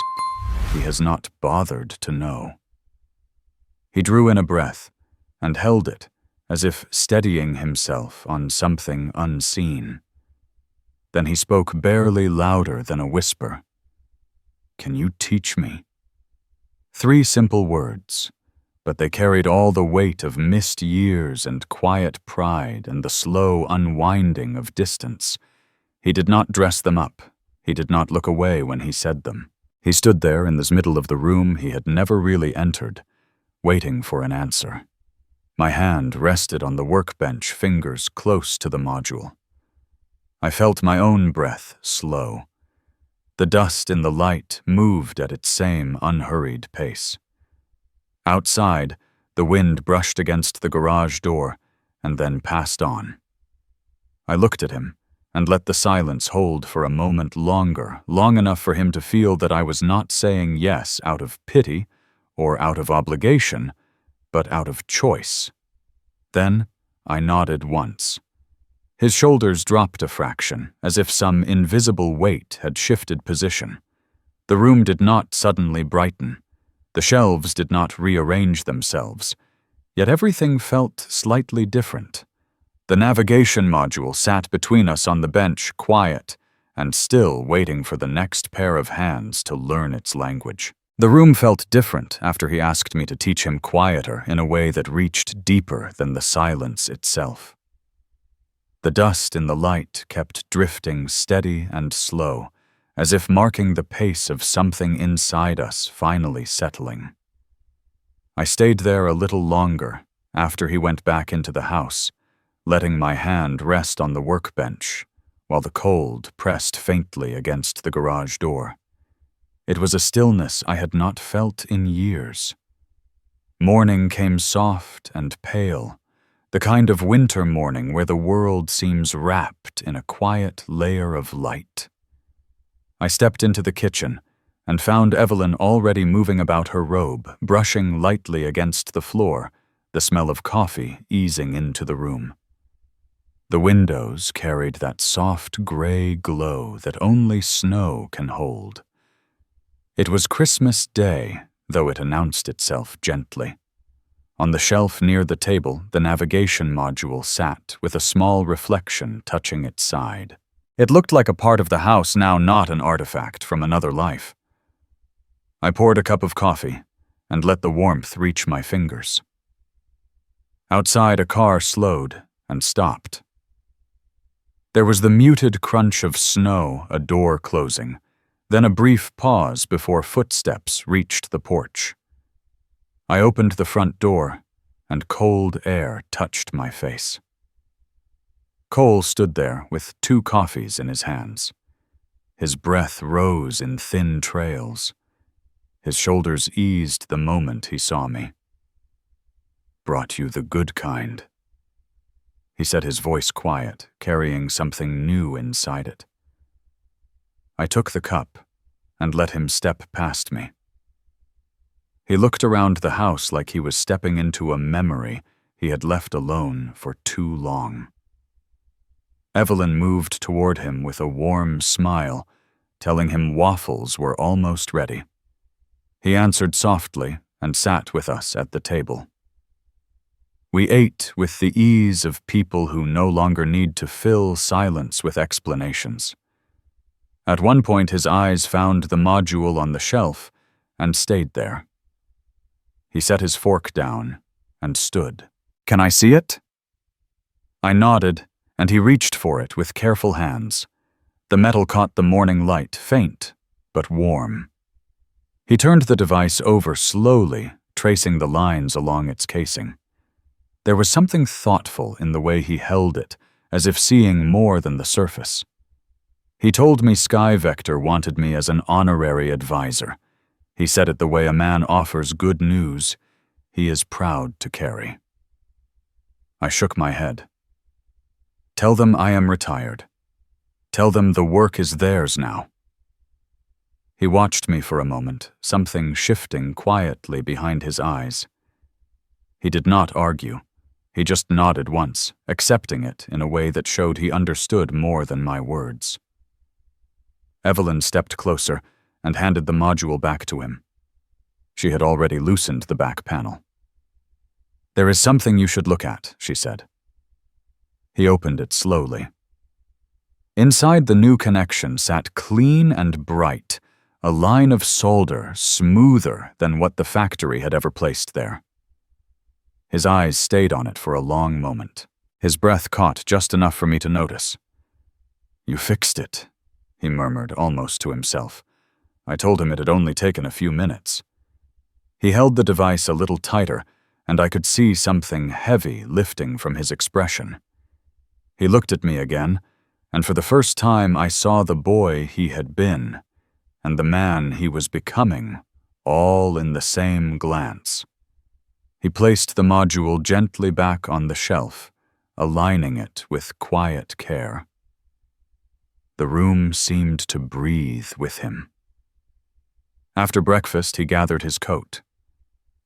A: he has not bothered to know. He drew in a breath and held it, as if steadying himself on something unseen. Then he spoke barely louder than a whisper. "Can you teach me?" 3 simple words, but they carried all the weight of missed years and quiet pride and the slow unwinding of distance. He did not dress them up. He did not look away when he said them. He stood there in this middle of the room he had never really entered, waiting for an answer. My hand rested on the workbench, fingers close to the module. I felt my own breath slow. The dust in the light moved at its same unhurried pace. Outside, the wind brushed against the garage door and then passed on. I looked at him and let the silence hold for a moment longer, long enough for him to feel that I was not saying yes out of pity or out of obligation, but out of choice. Then I nodded once. His shoulders dropped a fraction, as if some invisible weight had shifted position. The room did not suddenly brighten. The shelves did not rearrange themselves, yet everything felt slightly different. The navigation module sat between us on the bench, quiet and still, waiting for the next pair of hands to learn its language. The room felt different after he asked me to teach him quieter in a way that reached deeper than the silence itself. The dust in the light kept drifting steady and slow, as if marking the pace of something inside us finally settling. I stayed there a little longer after he went back into the house, letting my hand rest on the workbench while the cold pressed faintly against the garage door. It was a stillness I had not felt in years. Morning came soft and pale, the kind of winter morning where the world seems wrapped in a quiet layer of light. I stepped into the kitchen and found Evelyn already moving about her robe, brushing lightly against the floor, the smell of coffee easing into the room. The windows carried that soft gray glow that only snow can hold. It was Christmas Day, though it announced itself gently. On the shelf near the table, the navigation module sat with a small reflection touching its side. It looked like a part of the house now, not an artifact from another life. I poured a cup of coffee and let the warmth reach my fingers. Outside, a car slowed and stopped. There was the muted crunch of snow, a door closing, then a brief pause before footsteps reached the porch. I opened the front door, and cold air touched my face. Cole stood there with 2 coffees in his hands. His breath rose in thin trails. His shoulders eased the moment he saw me. "Brought you the good kind," he said, his voice quiet, carrying something new inside it. I took the cup and let him step past me. He looked around the house like he was stepping into a memory he had left alone for too long. Evelyn moved toward him with a warm smile, telling him waffles were almost ready. He answered softly and sat with us at the table. We ate with the ease of people who no longer need to fill silence with explanations. At one point, his eyes found the module on the shelf and stayed there. He set his fork down and stood. "Can I see it?" I nodded, and he reached for it with careful hands. The metal caught the morning light, faint but warm. He turned the device over slowly, tracing the lines along its casing. There was something thoughtful in the way he held it, as if seeing more than the surface. He told me SkyVector wanted me as an honorary advisor. He said it the way a man offers good news he is proud to carry. I shook my head. "Tell them I am retired. Tell them the work is theirs now." He watched me for a moment, something shifting quietly behind his eyes. He did not argue. He just nodded once, accepting it in a way that showed he understood more than my words. Evelyn stepped closer and handed the module back to him. She had already loosened the back panel. "There is something you should look at," she said. He opened it slowly. Inside the new connection sat clean and bright, a line of solder smoother than what the factory had ever placed there. His eyes stayed on it for a long moment. His breath caught just enough for me to notice. "You fixed it," he murmured almost to himself. I told him it had only taken a few minutes. He held the device a little tighter, and I could see something heavy lifting from his expression. He looked at me again, and for the first time I saw the boy he had been, and the man he was becoming, all in the same glance. He placed the module gently back on the shelf, aligning it with quiet care. The room seemed to breathe with him. After breakfast, he gathered his coat.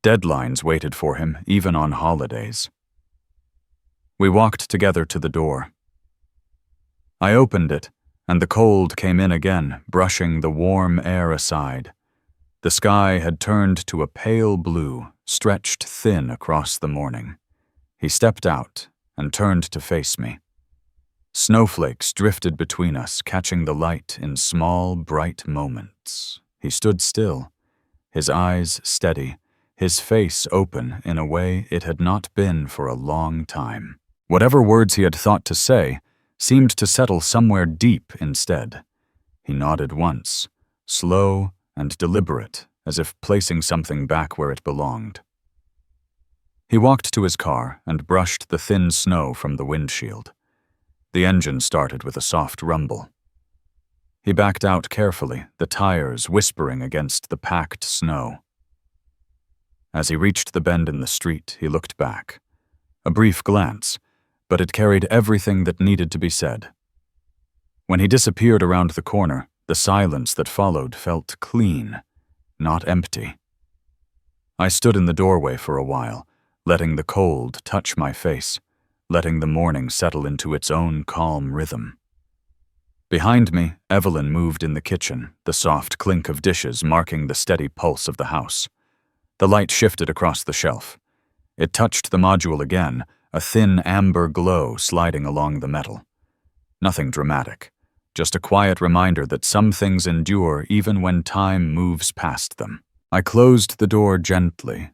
A: Deadlines waited for him, even on holidays. We walked together to the door. I opened it, and the cold came in again, brushing the warm air aside. The sky had turned to a pale blue, stretched thin across the morning. He stepped out and turned to face me. Snowflakes drifted between us, catching the light in small, bright moments. He stood still, his eyes steady, his face open in a way it had not been for a long time. Whatever words he had thought to say seemed to settle somewhere deep instead. He nodded once, slow and deliberate, as if placing something back where it belonged. He walked to his car and brushed the thin snow from the windshield. The engine started with a soft rumble. He backed out carefully, the tires whispering against the packed snow. As he reached the bend in the street, he looked back. A brief glance, but it carried everything that needed to be said. When he disappeared around the corner, the silence that followed felt clean, not empty. I stood in the doorway for a while, letting the cold touch my face, letting the morning settle into its own calm rhythm. Behind me, Evelyn moved in the kitchen, the soft clink of dishes marking the steady pulse of the house. The light shifted across the shelf. It touched the module again, a thin amber glow sliding along the metal. Nothing dramatic, just a quiet reminder that some things endure even when time moves past them. I closed the door gently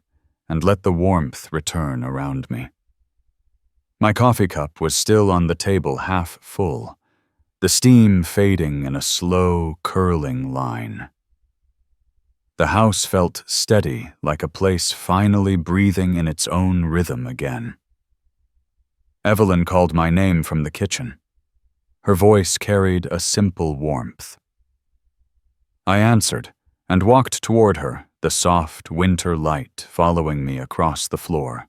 A: and let the warmth return around me. My coffee cup was still on the table, half full, the steam fading in a slow, curling line. The house felt steady, like a place finally breathing in its own rhythm again. Evelyn called my name from the kitchen. Her voice carried a simple warmth. I answered and walked toward her, the soft winter light following me across the floor.